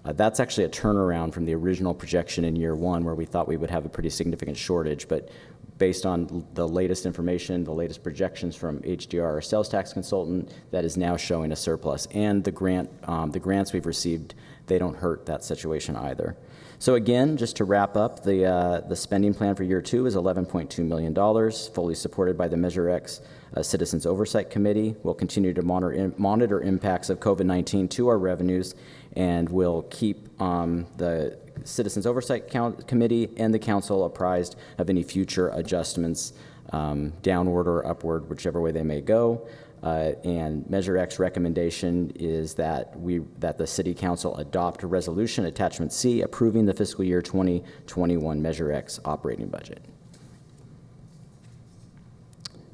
That's actually a turnaround from the original projection in year 1, where we thought we would have a pretty significant shortage, but based on the latest information, the latest projections from HDR, our sales tax consultant, that is now showing a surplus. And the grants we've received, they don't hurt that situation either. So again, just to wrap up, the spending plan for year 2 is $11.2 million, fully supported by the Measure X Citizens Oversight Committee. We'll continue to monitor impacts of COVID-19 to our revenues, and we'll keep the Citizens Oversight Committee and the Council apprised of any future adjustments, downward or upward, whichever way they may go. And Measure X recommendation is that the City Council adopt a resolution, Attachment C, approving the fiscal year 2021 Measure X operating budget.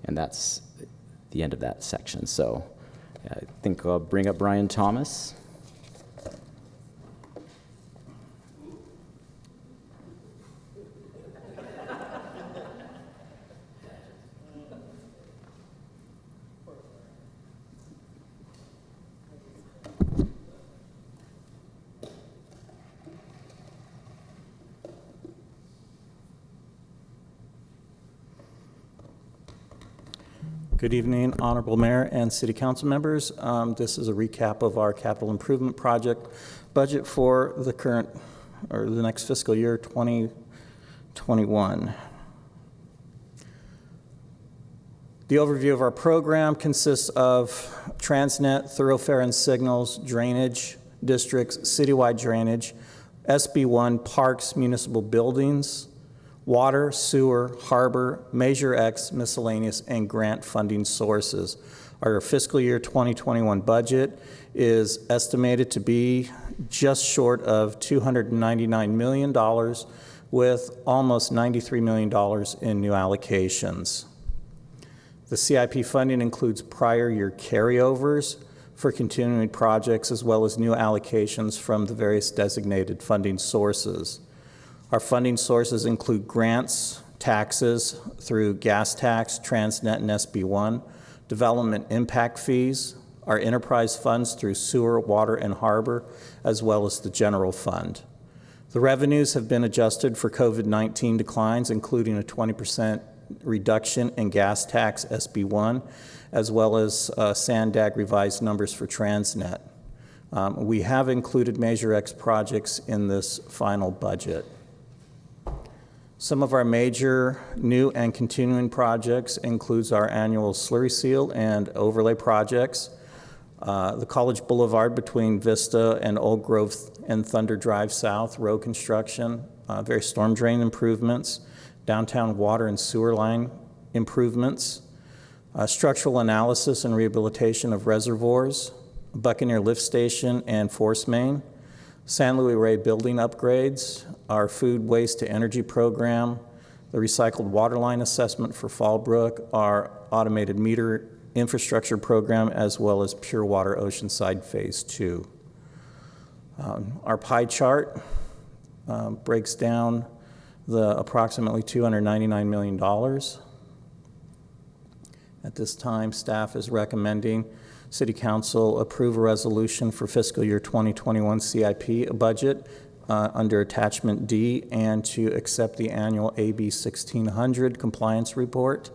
And that's the end of that section. So I think I'll bring up Brian Thomas. Good evening, Honorable Mayor and City Council members. This is a recap of our capital improvement project budget for the current, or the next fiscal year, 2021. The overview of our program consists of Transnet, thoroughfare and signals, drainage districts, citywide drainage, SB1 parks, municipal buildings, water, sewer, harbor, Measure X, miscellaneous, and grant funding sources. Our fiscal year 2021 budget is estimated to be just short of $299 million, with almost $93 million in new allocations. The CIP funding includes prior year carryovers for continuing projects, as well as new allocations from the various designated funding sources. Our funding sources include grants, taxes through gas tax, Transnet, and SB1, development impact fees, our enterprise funds through sewer, water, and harbor, as well as the general fund. The revenues have been adjusted for COVID-19 declines, including a 20% reduction in gas tax SB1, as well as SANDAG revised numbers for Transnet. We have included Measure X projects in this final budget. Some of our major new and continuing projects includes our annual slurry seal and overlay projects, the College Boulevard between Vista and Old Grove and Thunder Drive South road construction, various storm drain improvements, downtown water and sewer line improvements, structural analysis and rehabilitation of reservoirs, Buccaneer Lift Station and Force Main, San Luis Rey building upgrades, our food waste to energy program, the recycled water line assessment for Fallbrook, our automated meter infrastructure program, as well as Pure Water Oceanside Phase 2. Our pie chart breaks down the approximately $299 million. At this time, staff is recommending City Council approve a resolution for fiscal year 2021 CIP budget under Attachment D and to accept the annual AB 1600 compliance report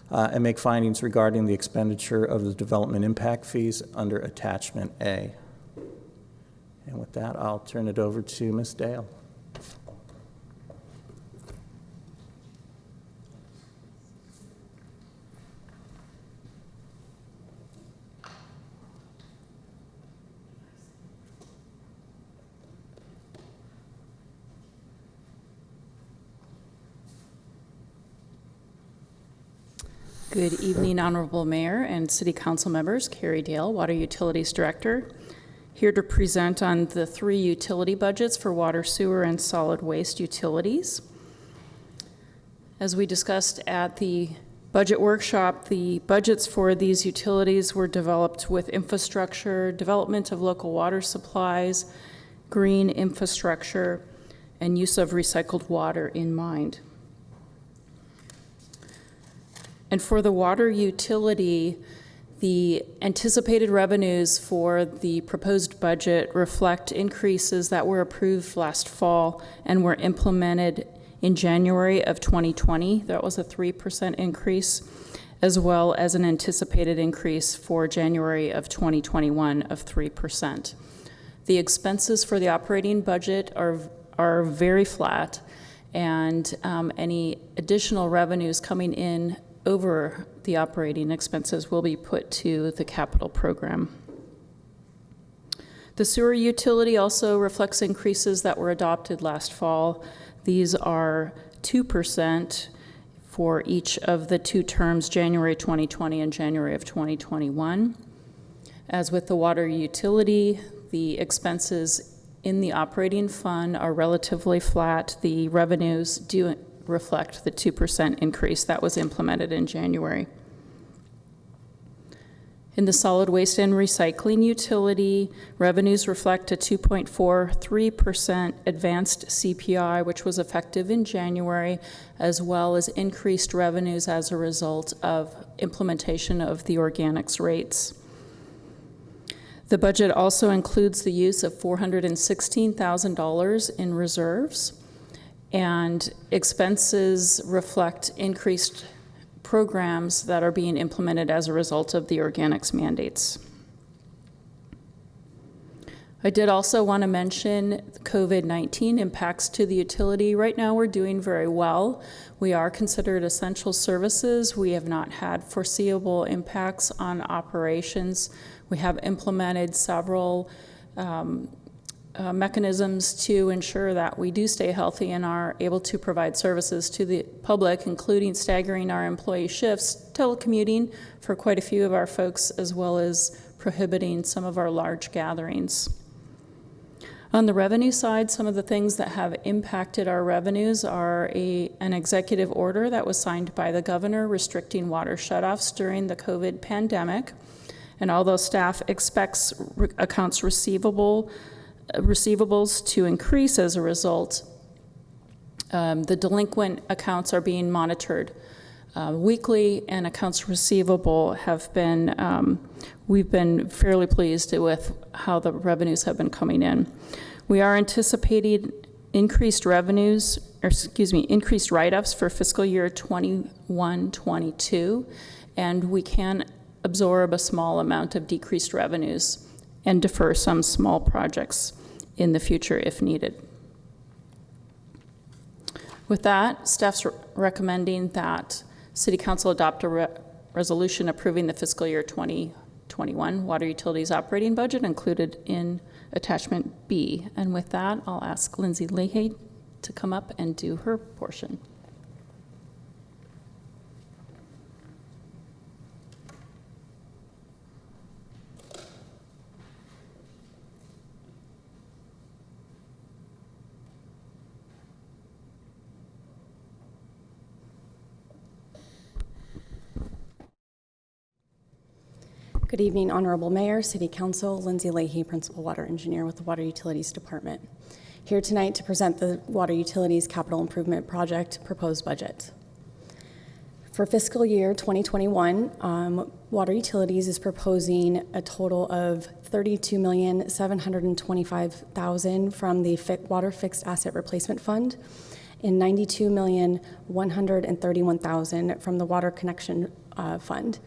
and make findings regarding the expenditure of the development impact fees under Attachment A. And with that, I'll turn it over to Ms. Dale. Good evening, Honorable Mayor and City Council members. Carrie Dale, Water Utilities Director, here to present on the 3 utility budgets for water, sewer, and solid waste utilities. As we discussed at the budget workshop, the budgets for these utilities were developed with infrastructure, development of local water supplies, green infrastructure, and use of recycled water in mind. And for the water utility, the anticipated revenues for the proposed budget reflect increases that were approved last fall and were implemented in January of 2020. That was a 3% increase, as well as an anticipated increase for January of 2021 of 3%. The expenses for the operating budget are very flat, and any additional revenues coming in over the operating expenses will be put to the capital program. The sewer utility also reflects increases that were adopted last fall. These are 2% for each of the 2 terms, January 2020 and January of 2021. As with the water utility, the expenses in the operating fund are relatively flat. The revenues do reflect the 2% increase that was implemented in January. In the solid waste and recycling utility, revenues reflect a 2.43% advanced CPI, which was effective in January, as well as increased revenues as a result of implementation of the organics rates. The budget also includes the use of $416,000 in reserves, and expenses reflect increased programs that are being implemented as a result of the organics mandates. I did also want to mention COVID-19 impacts to the utility. Right now we're doing very well. We are considered essential services. We have not had foreseeable impacts on operations. We have implemented several mechanisms to ensure that we do stay healthy and are able to provide services to the public, including staggering our employee shifts, telecommuting for quite a few of our folks, as well as prohibiting some of our large gatherings. On the revenue side, some of the things that have impacted our revenues are an executive order that was signed by the governor restricting water shutoffs during the COVID pandemic. And although staff expects accounts receivables to increase as a result, the delinquent accounts are being monitored weekly, and accounts receivable have been, we've been fairly pleased with how the revenues have been coming in. We are anticipating increased revenues, increased write-ups for fiscal year 21-22, and we can absorb a small amount of decreased revenues and defer some small projects in the future if needed. With that, staff's recommending that City Council adopt a resolution approving the fiscal year 2021 water utilities operating budget included in attachment B. And with that, I'll ask Lindsay Leahy to come up and do her portion. Good evening, Honorable Mayor, City Council, Lindsay Leahy, Principal Water Engineer with the Water Utilities Department. Here tonight to present the Water Utilities Capital Improvement Project proposed budget. For fiscal year 2021, Water Utilities is proposing a total of $32,725,000 from the Water Fixed Asset Replacement Fund and $92,131,000 from the Water Connection Fund.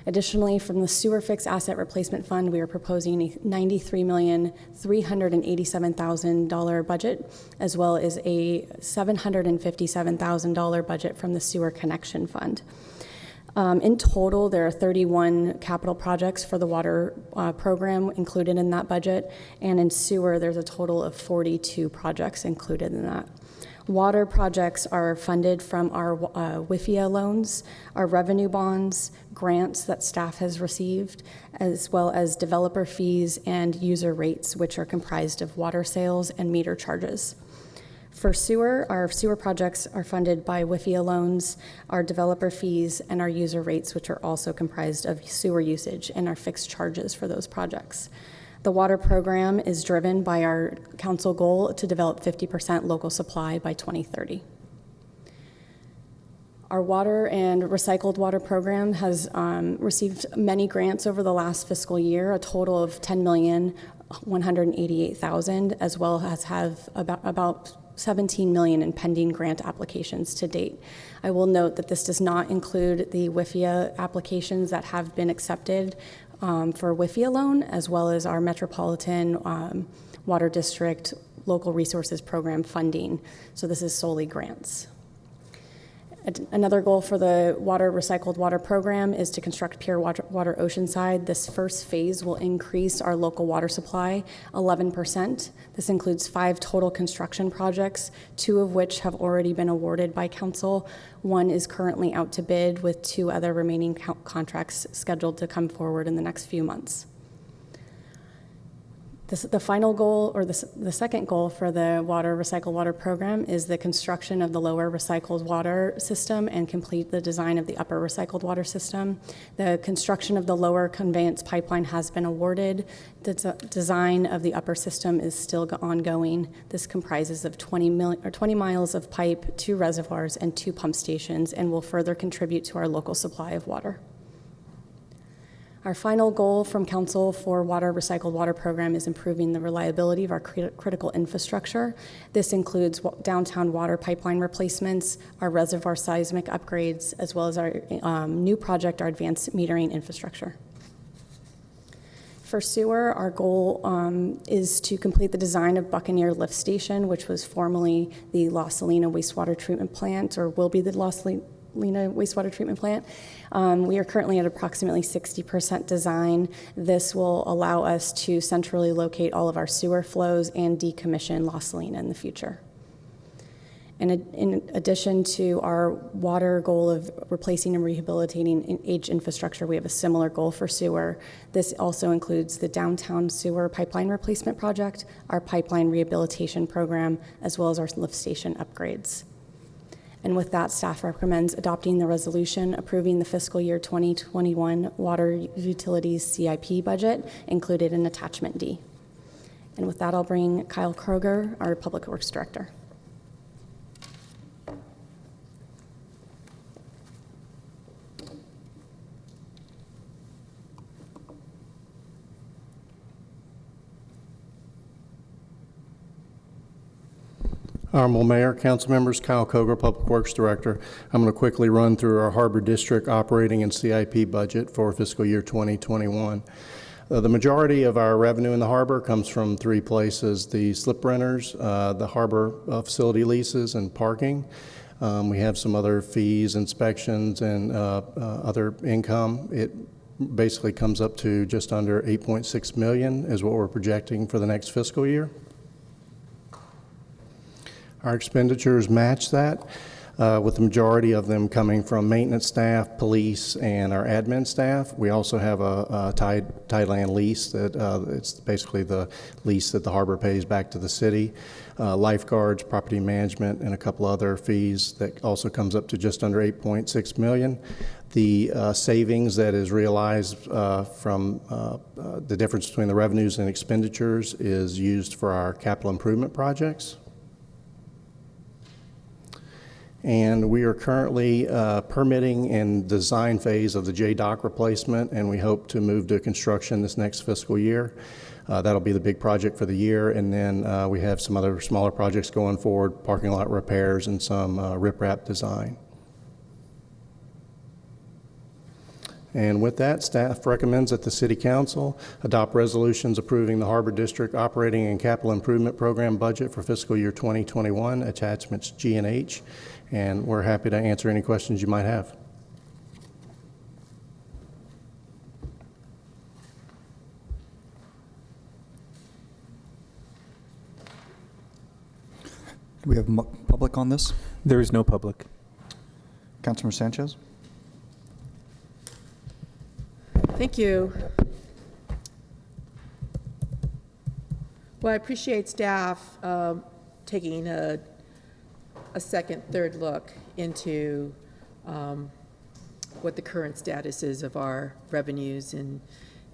Additionally, from the Sewer Fixed Asset Replacement Fund, we are proposing a $93,387,000 budget, as well as a $757,000 budget from the Sewer Connection Fund. In total, there are 31 capital projects for the water program included in that budget, and in sewer, there's a total of 42 projects included in that. Water projects are funded from our WIFIA loans, our revenue bonds, grants that staff has received, as well as developer fees and user rates, which are comprised of water sales and meter charges. For sewer, our sewer projects are funded by WIFIA loans, our developer fees, and our user rates, which are also comprised of sewer usage and our fixed charges for those projects. The water program is driven by our council goal to develop 50% local supply by 2030. Our water and recycled water program has received many grants over the last fiscal year, a total of $10,188,000, as well as have about $17 million in pending grant applications to date. I will note that this does not include the WIFIA applications that have been accepted for WIFIA loan, as well as our Metropolitan Water District Local Resources Program funding. So this is solely grants. Another goal for the water recycled water program is to construct Pure Water Oceanside. This first phase will increase our local water supply 11%. This includes 5 total construction projects, 2 of which have already been awarded by council. 1 is currently out to bid, with 2 other remaining contracts scheduled to come forward in the next few months. The final goal, or the second goal for the water recycled water program, is the construction of the lower recycled water system and complete the design of the upper recycled water system. The construction of the lower conveyance pipeline has been awarded. The design of the upper system is still ongoing. This comprises of 20 miles of pipe, 2 reservoirs, and 2 pump stations, and will further contribute to our local supply of water. Our final goal from Council for Water Recycled Water Program is improving the reliability of our critical infrastructure. This includes downtown water pipeline replacements, our reservoir seismic upgrades, as well as our new project, our advanced metering infrastructure. For sewer, our goal is to complete the design of Buccaneer Lift Station, which was formerly the Los Salina Wastewater Treatment Plant, or will be the Los Salina Wastewater Treatment Plant. We are currently at approximately 60% design. This will allow us to centrally locate all of our sewer flows and decommission Los Salina in the future. And in addition to our water goal of replacing and rehabilitating aged infrastructure, we have a similar goal for sewer. This also includes the downtown sewer pipeline replacement project, our pipeline rehabilitation program, as well as our lift station upgrades. And with that, staff recommends adopting the resolution approving the fiscal year 2021 water utilities CIP budget included in attachment D. And with that, I'll bring Kyle Kroger, our Public Works Director. Honorable Mayor, council members, Kyle Koger, Public Works Director. I'm going to quickly run through our Harbor District operating and CIP budget for fiscal year 2021. The majority of our revenue in the harbor comes from three places: the slip renters, the harbor facility leases, and parking. We have some other fees, inspections, and other income. It basically comes up to just under $8.6 million is what we're projecting for the next fiscal year. Our expenditures match that, with the majority of them coming from maintenance staff, police, and our admin staff. We also have a Tideland lease that it's basically the lease that the harbor pays back to the city. Lifeguards, property management, and a couple other fees that also comes up to just under $8.6 million. The savings that is realized from the difference between the revenues and expenditures is used for our capital improvement projects. And we are currently permitting and design phase of the J-dock replacement, and we hope to move to construction this next fiscal year. That'll be the big project for the year, and then we have some other smaller projects going forward, parking lot repairs and some riprap design. And with that, staff recommends that the City Council adopt resolutions approving the Harbor District Operating and Capital Improvement Program budget for fiscal year 2021, attachments G and H, and we're happy to answer any questions you might have. Do we have public on this? There is no public. Councilmember Sanchez? Thank you. Well, I appreciate staff taking a second, third look into what the current status is of our revenues and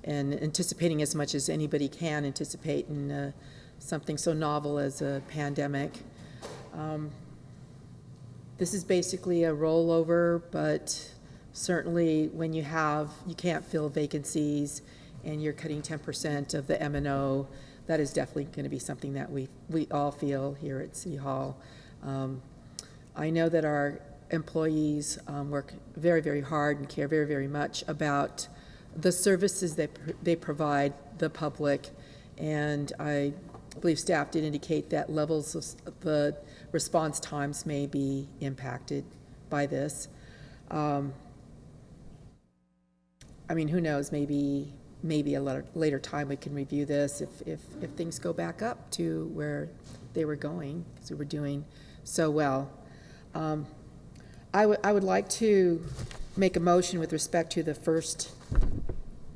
anticipating as much as anybody can anticipate in something so novel as a pandemic. This is basically a rollover, but certainly when you can't fill vacancies and you're cutting 10% of the M&O, that is definitely going to be something that we all feel here at City Hall. I know that our employees work very, very hard and care very, very much about the services that they provide the public, and I believe staff did indicate that levels of the response times may be impacted by this. I mean, who knows, maybe a later time we can review this if things go back up to where they were going, because we were doing so well. I would like to make a motion with respect to the first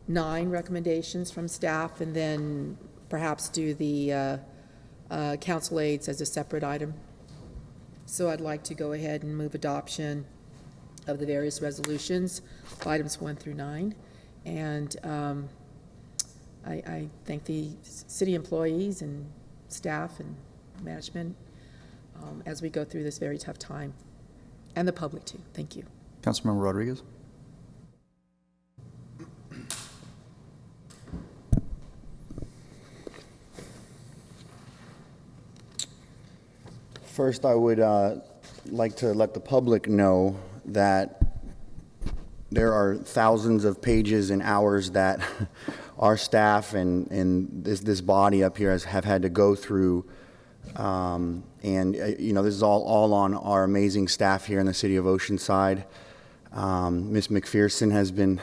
9 recommendations from staff, and then perhaps do the council aids as a separate item. So I'd like to go ahead and move adoption of the various resolutions, items 1 through 9. And I thank the city employees and staff and management as we go through this very tough time, and the public too. Thank you. Councilmember Rodriguez? First, I would like to let the public know that there are thousands of pages and hours that our staff and this body up here have had to go through. You know, this is all on our amazing staff here in the city of Oceanside. Ms. McPherson has been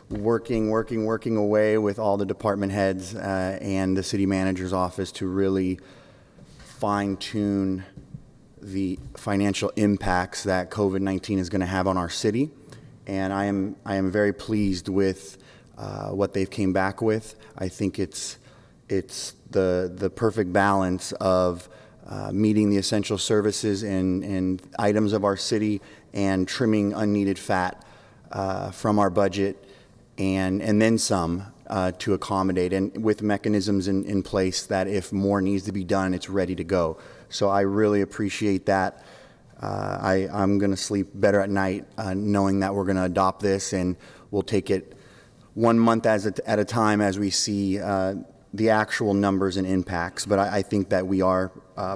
working away with all the department heads and the city manager's office to really fine-tune the financial impacts that COVID-19 is going to have on our city. And I am very pleased with what they've came back with. I think it's the perfect balance of meeting the essential services and items of our city and trimming unneeded fat from our budget and then some to accommodate, and with mechanisms in place that if more needs to be done, it's ready to go. So I really appreciate that. I'm going to sleep better at night knowing that we're going to adopt this, and we'll take it 1 month at a time as we see the actual numbers and impacts. But I think that we are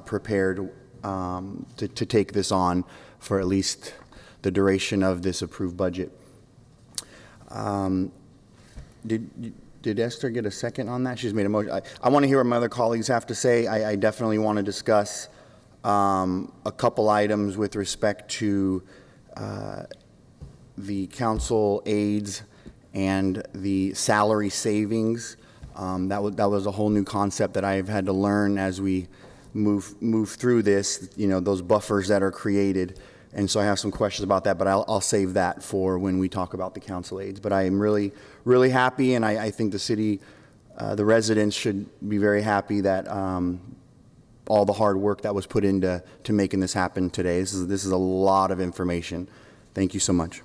prepared to take this on for at least the duration of this approved budget. Did Esther get a second on that? She's made a motion. I want to hear what my other colleagues have to say. I definitely want to discuss a couple items with respect to the council aides and the salary savings. That was a whole new concept that I've had to learn as we move through this, you know, those buffers that are created. And so I have some questions about that, but I'll save that for when we talk about the council aides. But I am really, really happy, and I think the city, the residents should be very happy that all the hard work that was put into making this happen today. This is a lot of information. Thank you so much.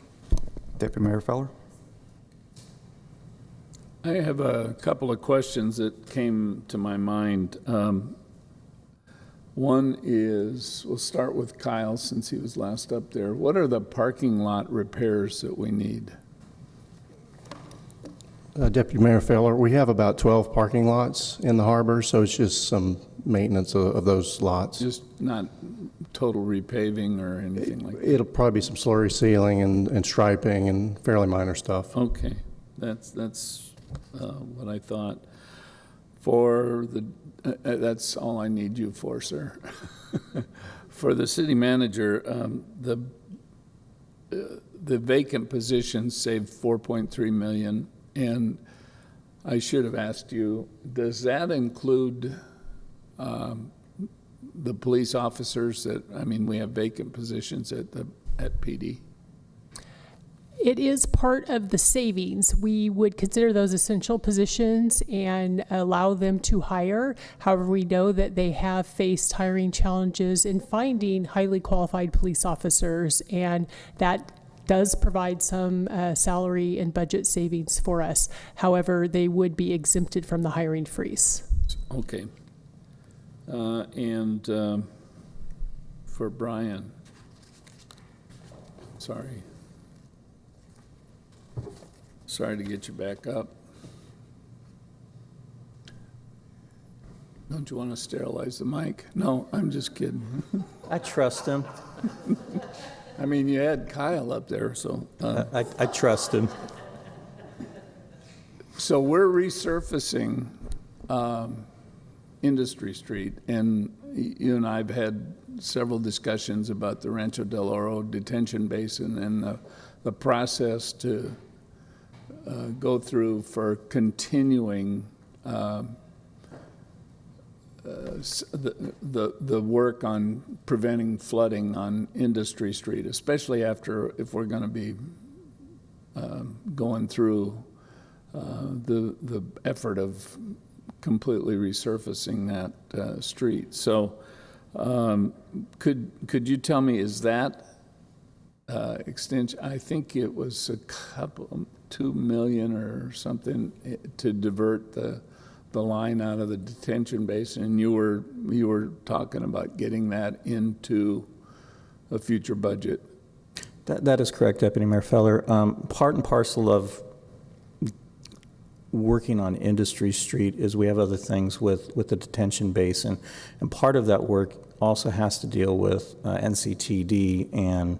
Deputy Mayor Feller? I have a couple of questions that came to my mind. One is, we'll start with Kyle since he was last up there. What are the parking lot repairs that we need? Deputy Mayor Feller, we have about 12 parking lots in the harbor, so it's just some maintenance of those lots. Just not total repaving or anything like that? It'll probably be some slurry sealing and striping and fairly minor stuff. Okay, that's what I thought. For the, that's all I need you for, sir. For the city manager, the vacant positions saved $4.3 million, and I should have asked you, does that include the police officers that, I mean, we have vacant positions at PD? It is part of the savings. We would consider those essential positions and allow them to hire. However, we know that they have faced hiring challenges in finding highly qualified police officers, and that does provide some salary and budget savings for us. However, they would be exempted from the hiring freeze. Okay. And for Brian, sorry to get you back up. Don't you want to sterilize the mic? No, I'm just kidding. I trust him. I mean, you had Kyle up there, so. I trust him. So we're resurfacing Industry Street, and you and I have had several discussions about the Rancho Del Oro detention basin and the process to go through for continuing the work on preventing flooding on Industry Street, especially if we're going to be going through the effort of completely resurfacing that street. So could you tell me, is that extension, I think it was $2 million or something to divert the line out of the detention basin, and you were talking about getting that into a future budget? That is correct, Deputy Mayor Feller. Part and parcel of working on Industry Street is we have other things with the detention basin, and part of that work also has to deal with NCTD and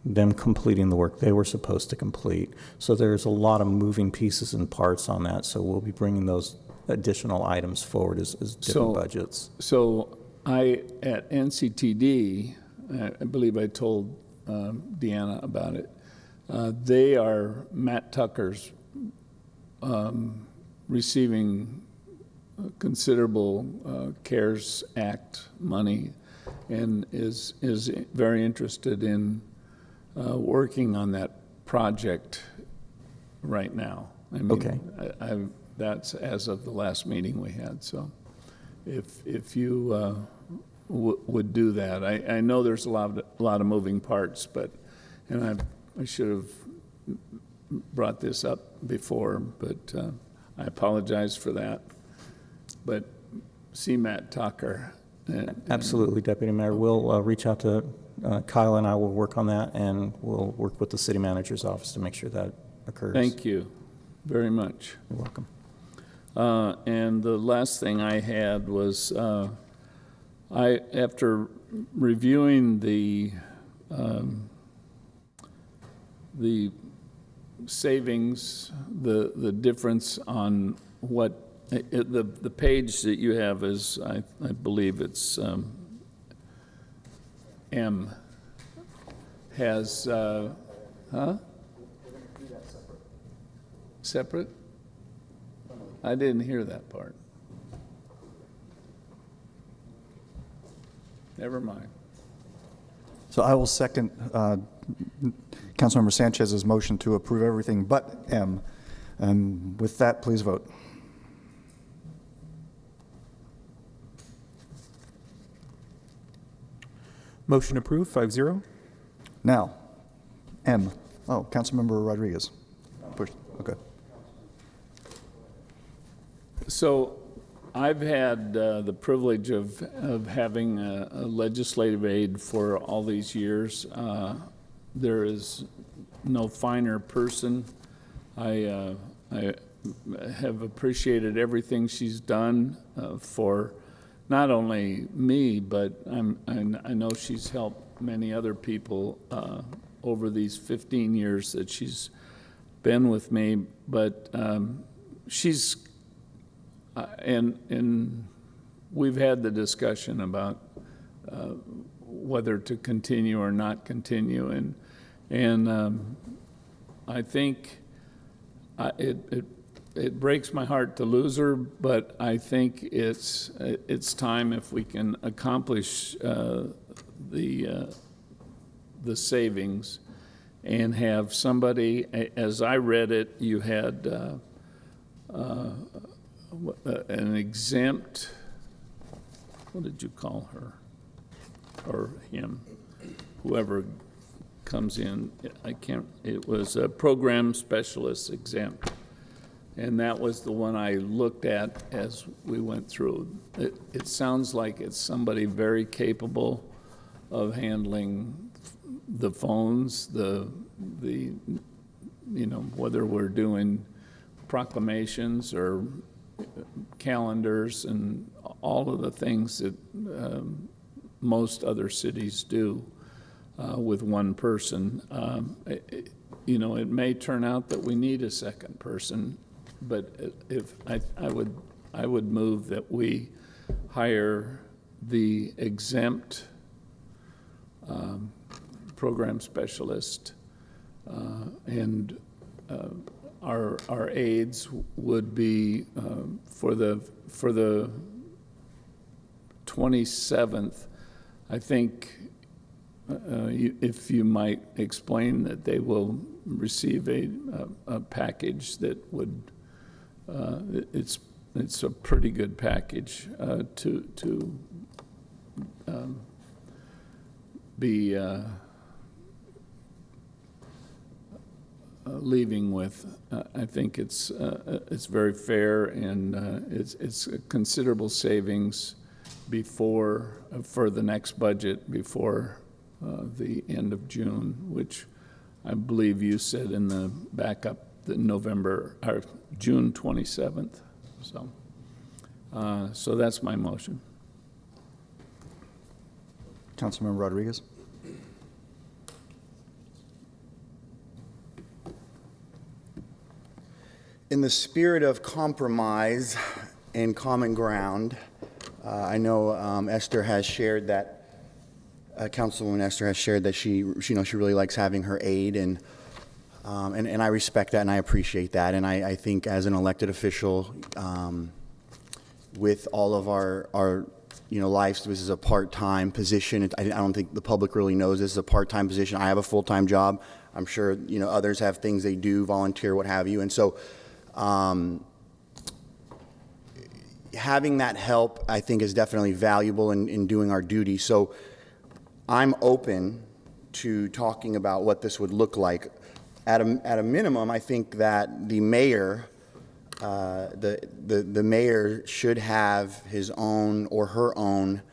them completing the work they were supposed to complete. So there's a lot of moving pieces and parts on that, so we'll be bringing those additional items forward as different budgets. So at NCTD, I believe I told Deanna about it, they are Matt Tucker's receiving considerable CARES Act money and is very interested in working on that project right now. I mean, okay. That's as of the last meeting we had. So if you would do that, I know there's a lot of moving parts, and I should have brought this up before, but I apologize for that. But see Matt Tucker. Absolutely, Deputy Mayor. We'll reach out to Kyle, and I will work on that, and we'll work with the city manager's office to make sure that occurs. Thank you very much. You're welcome. And the last thing I had was, after reviewing the savings, the difference on what, the page that you have is, I believe it's M, has, Separate? I didn't hear that part. Never mind. So I will second Councilmember Sanchez's motion to approve everything but M. And with that, please vote. Motion approved, 5-0. Now, M. Oh, Councilmember Rodriguez. Push. Okay. So I've had the privilege of having a legislative aide for all these years. There is no finer person. I have appreciated everything she's done for not only me, but I know she's helped many other people over these 15 years that she's been with me. But she's and we've had the discussion about whether to continue or not continue, and I think it breaks my heart to lose her, but I think it's time, if we can accomplish the savings and have somebody. As I read it, you had an exempt, what did you call her or him, whoever comes in, it was a program specialist exempt, and that was the one I looked at as we went through. It sounds like it's somebody very capable of handling the phones, the whether we're doing proclamations or calendars and all of the things that most other cities do with one person. It may turn out that we need a second person, but if I would move that we hire the exempt program specialist, and our aides would be for the 27th. I think if you might explain that they will receive a package that would it's a pretty good package to be leaving with. I think it's very fair, and it's a considerable savings for the next budget before the end of June, which I believe you said in the backup the June 27th. So that's my motion. Councilmember Rodriguez. In the spirit of compromise and common ground, I know Esther has shared that, Councilwoman Esther has shared that she really likes having her aide, and I respect that and I appreciate that. And I think as an elected official, with all of our lives, this is a part-time position. I don't think the public really knows this is a part-time position. I have a full-time job. I'm sure others have things they do, volunteer, what have you, and so. Having that help, I think, is definitely valuable in doing our duty. So I'm open to talking about what this would look like. At a minimum, I think that the mayor, the mayor should have his own or her own,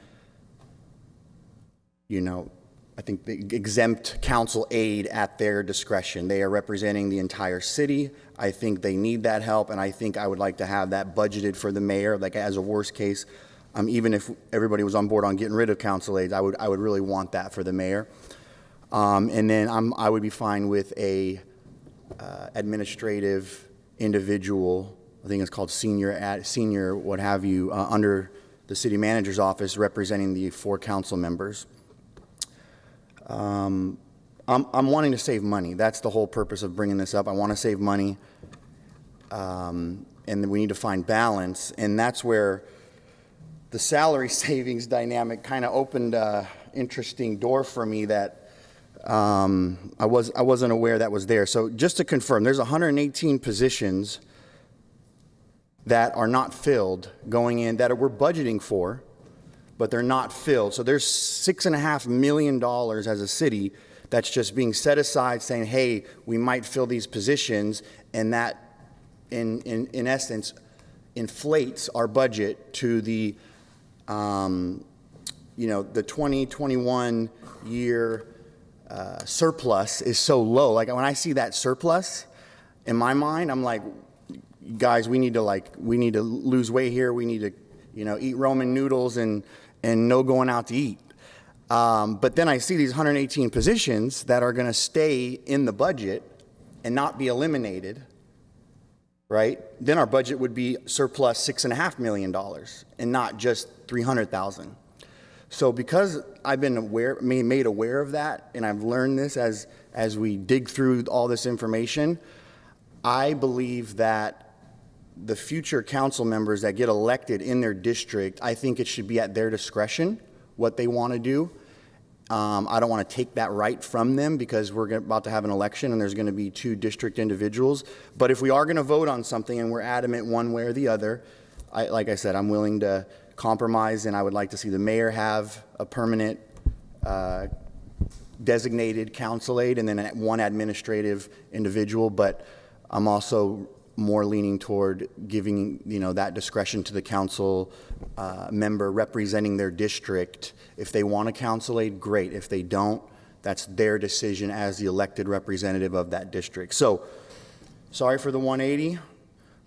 I think, the exempt council aide at their discretion. They are representing the entire city. I think they need that help, and I think I would like to have that budgeted for the mayor, like as a worst case. Even if everybody was on board on getting rid of council aides, I would really want that for the mayor. And then I would be fine with a administrative individual, I think it's called senior what have you, under the city manager's office representing the 4 council members. I'm wanting to save money. That's the whole purpose of bringing this up. I want to save money, and we need to find balance, and that's where the salary savings dynamic kind of opened an interesting door for me that I wasn't aware that was there. So just to confirm, there's 118 positions that are not filled going in that we're budgeting for, but they're not filled. So there's $6.5 million as a city that's just being set aside saying, hey, we might fill these positions, and that in essence inflates our budget to the the 2021 year surplus is so low. Like when I see that surplus in my mind, I'm like, guys, we need to lose weight here. We need to, eat Roman noodles and no going out to eat. But then I see these 118 positions that are going to stay in the budget and not be eliminated, right? Then our budget would be surplus $6.5 million and not just $300,000. So because I've been made aware of that, and I've learned this as we dig through all this information, I believe that the future council members that get elected in their district, I think it should be at their discretion what they want to do. I don't want to take that right from them because we're about to have an election and there's going to be 2 district individuals. But if we are going to vote on something and we're adamant one way or the other, like I said, I'm willing to compromise, and I would like to see the mayor have a permanent designated council aide and then one administrative individual. But I'm also more leaning toward giving that discretion to the council member representing their district. If they want a council aide, great. If they don't, that's their decision as the elected representative of that district. So sorry for the 180,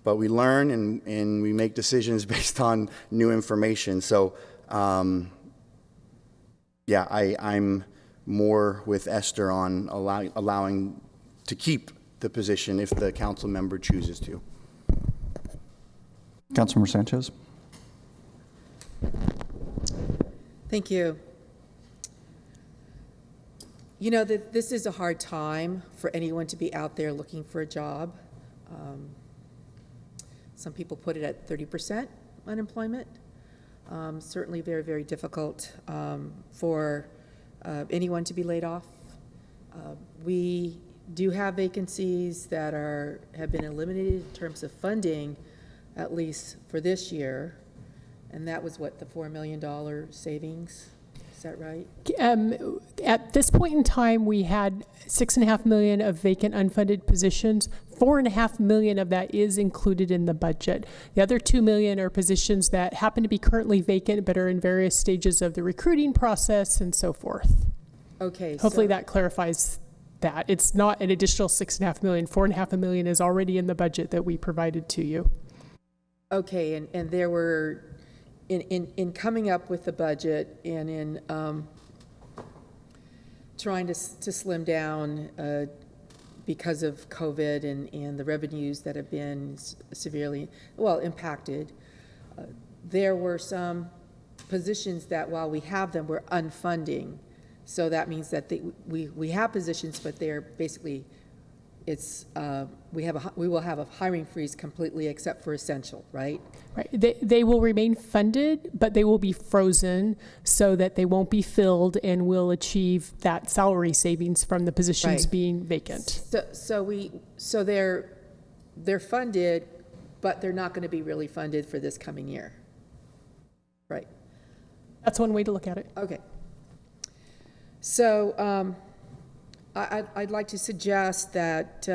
but we learn and we make decisions based on new information. So yeah, I'm more with Esther on allowing to keep the position if the council member chooses to. Councilmember Sanchez. Thank you. This is a hard time for anyone to be out there looking for a job. Some people put it at 30% unemployment. Certainly very, very difficult for anyone to be laid off. We do have vacancies that have been eliminated in terms of funding, at least for this year, and that was what, the $4 million savings? Is that right? At this point in time, we had $6.5 million of vacant unfunded positions. $4.5 million of that is included in the budget. The other $2 million are positions that happen to be currently vacant but are in various stages of the recruiting process and so forth. Okay. Hopefully that clarifies that. It's not an additional $6.5 million. $4.5 million is already in the budget that we provided to you. Okay, and there were, in coming up with the budget and in trying to slim down because of COVID and the revenues that have been severely, impacted, there were some positions that while we have them, we're unfunding. So that means that we have positions, but they're basically, we will have a hiring freeze completely except for essential, right? Right. They will remain funded, but they will be frozen so that they won't be filled and will achieve that salary savings from the positions being vacant. So they're funded, but they're not going to be really funded for this coming year, right? That's one way to look at it. Okay. So I'd like to suggest that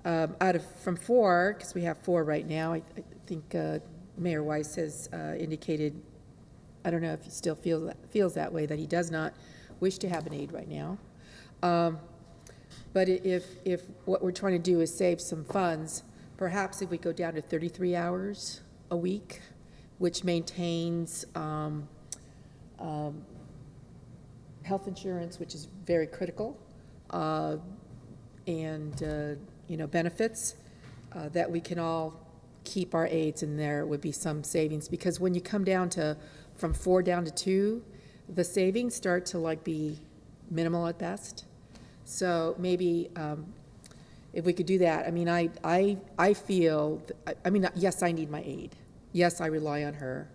from 4, because we have 4 right now, I think Mayor Weiss has indicated, I don't know if he still feels that way, that he does not wish to have an aide right now. But if what we're trying to do is save some funds, perhaps if we go down to 33 hours a week, which maintains health insurance, which is very critical, benefits, that we can all keep our aides, and there would be some savings. Because when you come down to, from 4 down to 2, the savings start to like be minimal at best. So maybe if we could do that, I mean, I feel, yes, I need my aide. Yes, I rely on her.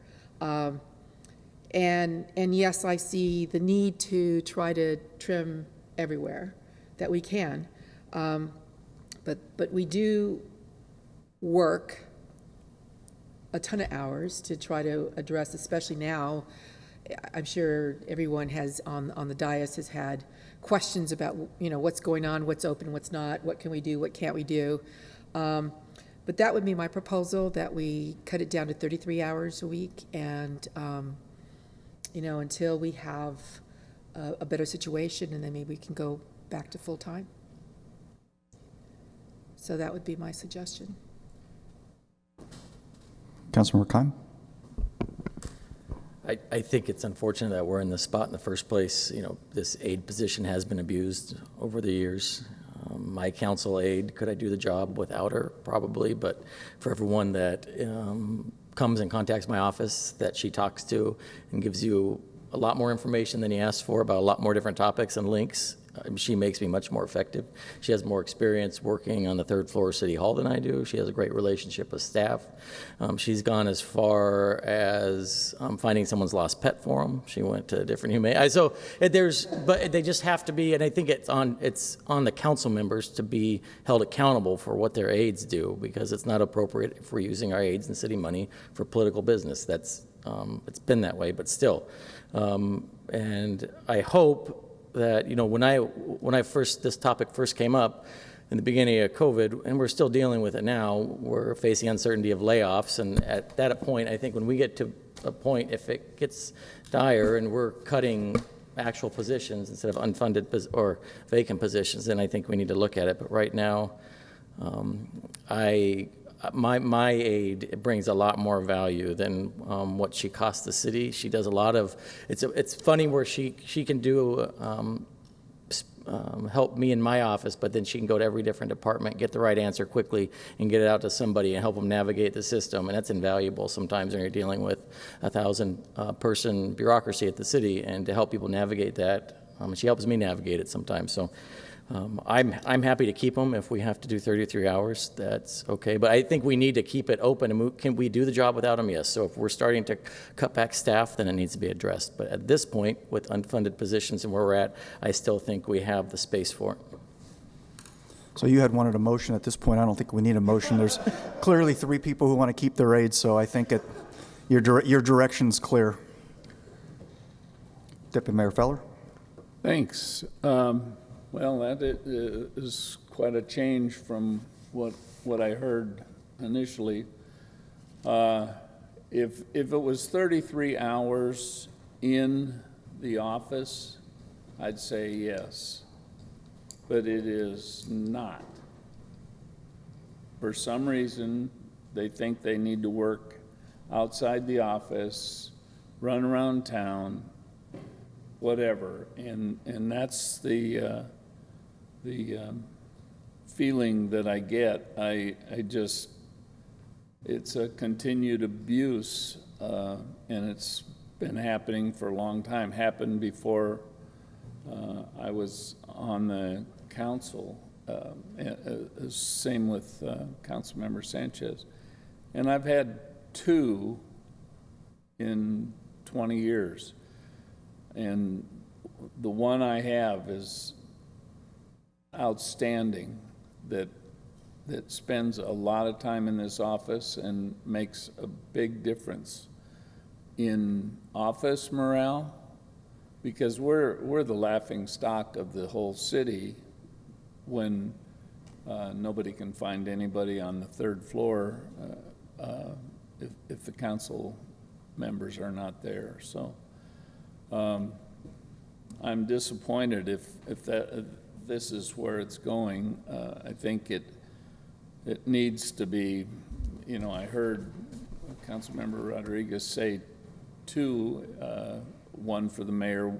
And yes, I see the need to try to trim everywhere that we can. But we do work a ton of hours to try to address, especially now. I'm sure everyone has on the dais has had questions about what's going on, what's open, what's not, what can we do, what can't we do. But that would be my proposal, that we cut it down to 33 hours a week, and until we have a better situation, and then maybe we can go back to full time. So that would be my suggestion. Councilmember Kime? I think it's unfortunate that we're in this spot in the first place. This aide position has been abused over the years. My council aide, could I do the job without her? Probably, but for everyone that comes and contacts my office, that she talks to and gives you a lot more information than you asked for about a lot more different topics and links, she makes me much more effective. She has more experience working on the 3rd floor of City Hall than I do. She has a great relationship with staff. She's gone as far as finding someone's lost pet for them. She went to different humane. But they just have to be, and I think it's on the council members to be held accountable for what their aides do, because it's not appropriate if we're using our aides and city money for political business. That's it's been that way, but still. And I hope that when this topic first came up in the beginning of COVID, and we're still dealing with it now, we're facing uncertainty of layoffs, and at that point, I think when we get to a point, if it gets dire and we're cutting actual positions instead of unfunded or vacant positions, then I think we need to look at it. But right now, my aide brings a lot more value than what she costs the city. She does a lot of, it's funny where she can do, help me in my office, but then she can go to every different department, get the right answer quickly, and get it out to somebody and help them navigate the system. And that's invaluable sometimes when you're dealing with 1,000-person bureaucracy at the city, and to help people navigate that. She helps me navigate it sometimes. So I'm happy to keep them. If we have to do 33 hours, that's okay. But I think we need to keep it open. And can we do the job without them? Yes. So if we're starting to cut back staff, then it needs to be addressed. But at this point, with unfunded positions and where we're at, I still think we have the space for it. So you had wanted a motion. At this point, I don't think we need a motion. There's clearly 3 people who want to keep their aides, so I think your direction's clear. Deputy Mayor Feller? Thanks. Well, that is quite a change from what I heard initially. If it was 33 hours in the office, I'd say yes, but it is not. For some reason, they think they need to work outside the office, run around town, whatever, and that's the feeling that I get. It's a continued abuse, and it's been happening for a long time. Happened before I was on the council. Same with Councilmember Sanchez. And I've had 2 in 20 years. And the one I have is outstanding, that spends a lot of time in this office and makes a big difference in office morale, because we're the laughing stock of the whole city when nobody can find anybody on the 3rd floor if the council members are not there. So I'm disappointed if this is where it's going. I think it needs to be, I heard Councilmember Rodriguez say 2, one for the mayor,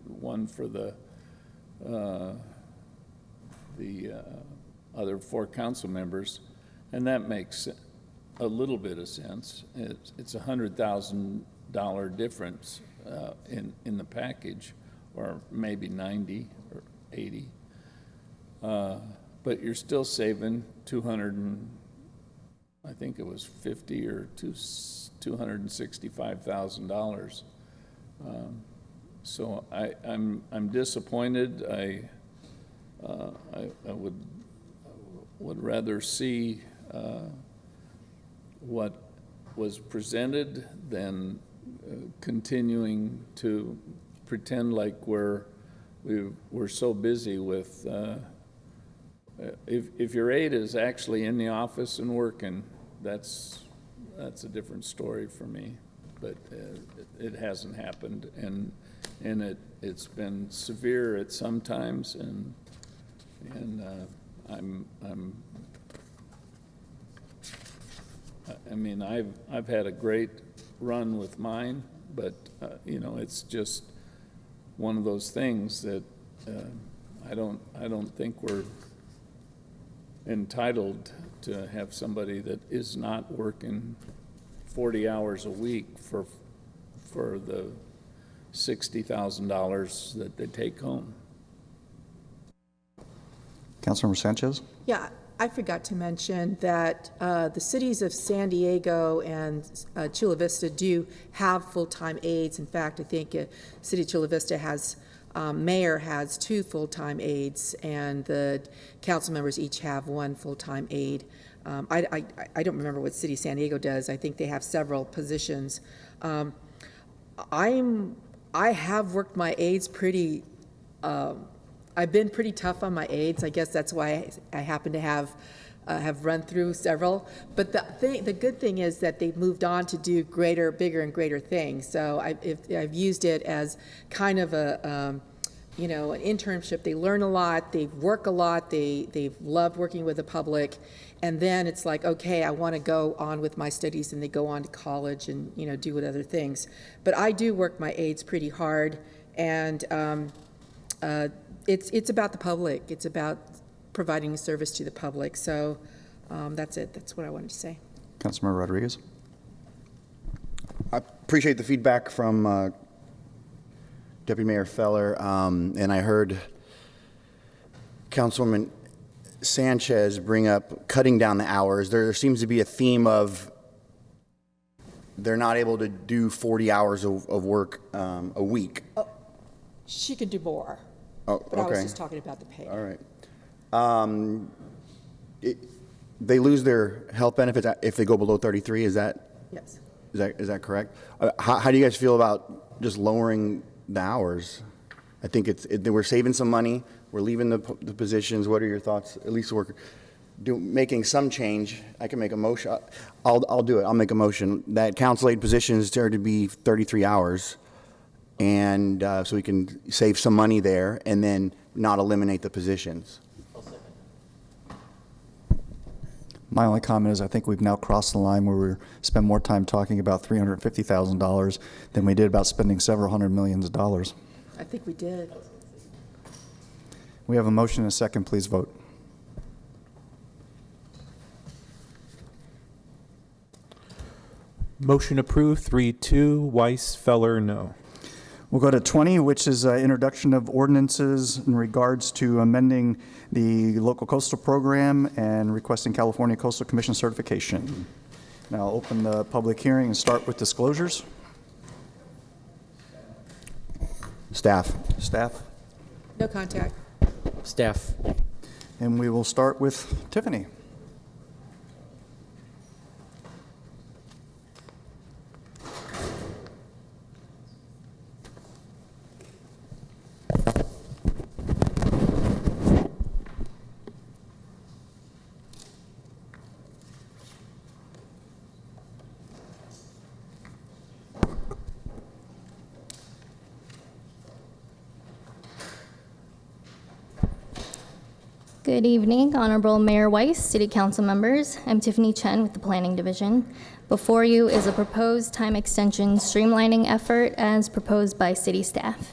one for the the other 4 council members, and that makes a little bit of sense. It's $100,000 difference in the package, or maybe 90 or 80. But you're still saving I think it was $50,000 or $265,000. So I'm disappointed. I would rather see what was presented than continuing to pretend like we're so busy with. If your aide is actually in the office and working, that's a different story for me. But it hasn't happened, and it's been severe at some times, and I mean, I've had a great run with mine, but you know, it's just one of those things that I don't think we're entitled to have somebody that is not working 40 hours a week for the $60,000 that they take home. Councilmember Sanchez? Yeah, I forgot to mention that the cities of San Diego and Chula Vista do have full-time aides. In fact, I think City of Chula Vista has, mayor has 2 full-time aides, and the council members each have 1 full-time aide. I don't remember what City of San Diego does. I think they have several positions. I have worked my aides pretty, I've been pretty tough on my aides. I guess that's why I happen to have run through several. But the good thing is that they've moved on to do bigger and greater things. So I've used it as kind of a, you know, an internship. They learn a lot, they work a lot, they've loved working with the public, and then it's like, okay, I want to go on with my studies, and they go on to college and, you know, do what other things. But I do work my aides pretty hard, and it's about the public. It's about providing service to the public. So that's it. That's what I wanted to say. Councilmember Rodriguez? I appreciate the feedback from Deputy Mayor Feller, and I heard Councilwoman Sanchez bring up cutting down the hours. There seems to be a theme of they're not able to do 40 hours of work a week. Oh, she could do more. Oh, but I was okay. just talking about the pay. All right. They lose their health benefits if they go below 33. Is that? Yes. Is that correct? How do you guys feel about just lowering the hours? I think we're saving some money. We're leaving the positions. What are your thoughts? At least we're making some change. I can make a motion. I'll do it. I'll make a motion that council aide positions are to be 33 hours, and so we can save some money there, and then not eliminate the positions. My only comment is I think we've now crossed the line where we spend more time talking about $350,000 than we did about spending several hundred millions of dollars. I think we did. We have a motion and a second. Please vote. Motion approved, 3-2. Weiss, Feller, no. We'll go to 20, which is introduction of ordinances in regards to amending the local coastal program and requesting California Coastal Commission certification. Now I'll open the public hearing and start with disclosures. Staff. Staff. No contact. Staff. And we will start with Tiffany. Good evening, Honorable Mayor Weiss, City Council members. I'm Tiffany Chen with the Planning Division. Before you is a proposed time extension streamlining effort as proposed by city staff.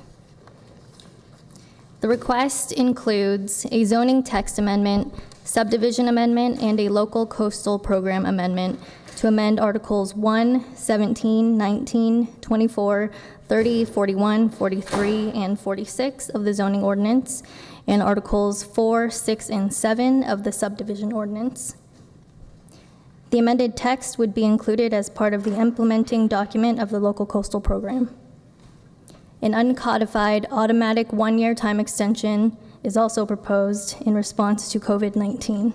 The request includes a zoning text amendment, subdivision amendment, and a local coastal program amendment to amend Articles 1, 17, 19, 24, 30, 41, 43, and 46 of the zoning ordinance, and Articles 4, 6, and 7 of the subdivision ordinance. The amended text would be included as part of the implementing document of the local coastal program. An uncodified automatic one-year time extension is also proposed in response to COVID-19.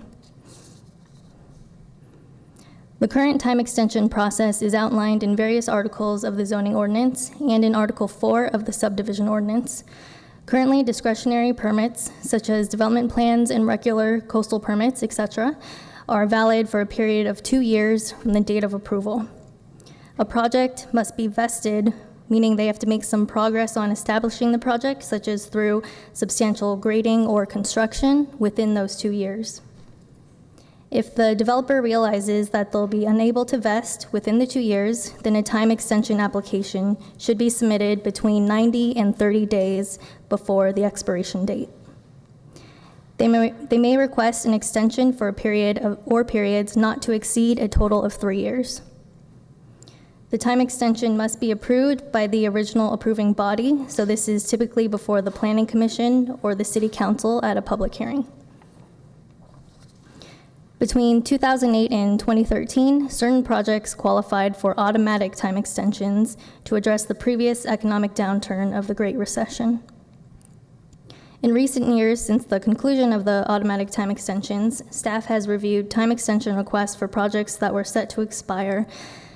The current time extension process is outlined in various articles of the zoning ordinance and in Article 4 of the subdivision ordinance. Currently, discretionary permits, such as development plans and regular coastal permits, etc., are valid for a period of 2 years from the date of approval. A project must be vested, meaning they have to make some progress on establishing the project, such as through substantial grading or construction within those 2 years. If the developer realizes that they'll be unable to vest within the 2 years, then a time extension application should be submitted between 90 and 30 days before the expiration date. They may request an extension for a period or periods not to exceed a total of 3 years. The time extension must be approved by the original approving body, so this is typically before the Planning Commission or the City Council at a public hearing. Between 2008 and 2013, certain projects qualified for automatic time extensions to address the previous economic downturn of the Great Recession. In recent years, since the conclusion of the automatic time extensions, staff has reviewed time extension requests for projects that were set to expire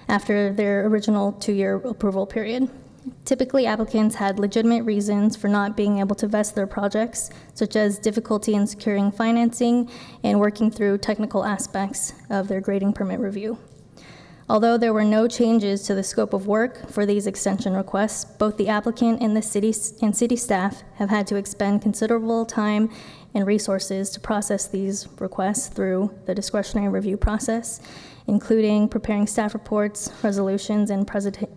after their original 2-year approval period. Typically, applicants had legitimate reasons for not being able to vest their projects, such as difficulty in securing financing and working through technical aspects of their grading permit review. Although there were no changes to the scope of work for these extension requests, both the applicant and the city staff have had to expend considerable time and resources to process these requests through the discretionary review process, including preparing staff reports, resolutions, and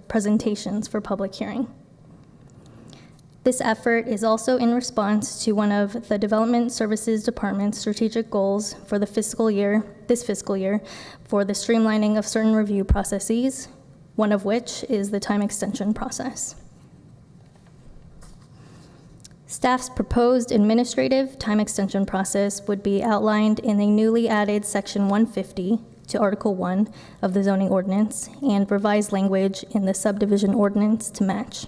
presentations for public hearing. This effort is also in response to one of the Development Services Department's strategic goals for this fiscal year, for the streamlining of certain review processes, one of which is the time extension process. Staff's proposed administrative time extension process would be outlined in the newly added Section 150 to Article 1 of the zoning ordinance and revised language in the subdivision ordinance to match.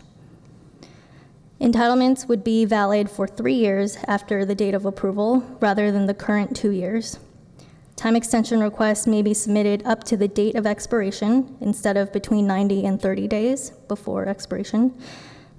Entitlements would be valid for 3 years after the date of approval rather than the current 2 years. Time extension requests may be submitted up to the date of expiration instead of between 90 and 30 days before expiration.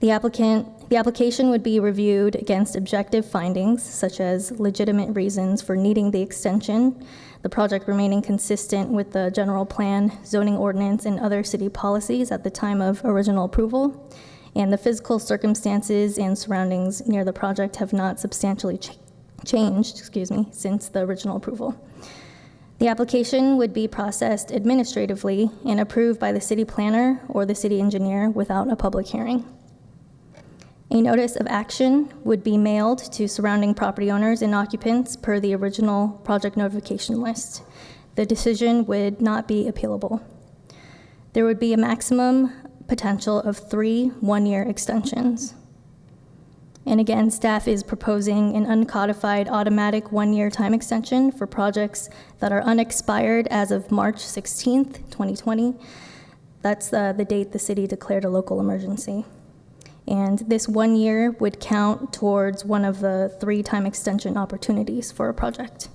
The application would be reviewed against objective findings, such as legitimate reasons for needing the extension, the project remaining consistent with the general plan, zoning ordinance, and other city policies at the time of original approval, and the physical circumstances and surroundings near the project have not substantially changed since the original approval. The application would be processed administratively and approved by the city planner or the city engineer without a public hearing. A notice of action would be mailed to surrounding property owners and occupants per the original project notification list. The decision would not be appealable. There would be a maximum potential of 3 one-year extensions. And again, staff is proposing an uncodified automatic 1-year time extension for projects that are unexpired as of March 16th, 2020. That's the date the city declared a local emergency. And this 1 year would count towards one of the 3 time extension opportunities for a project.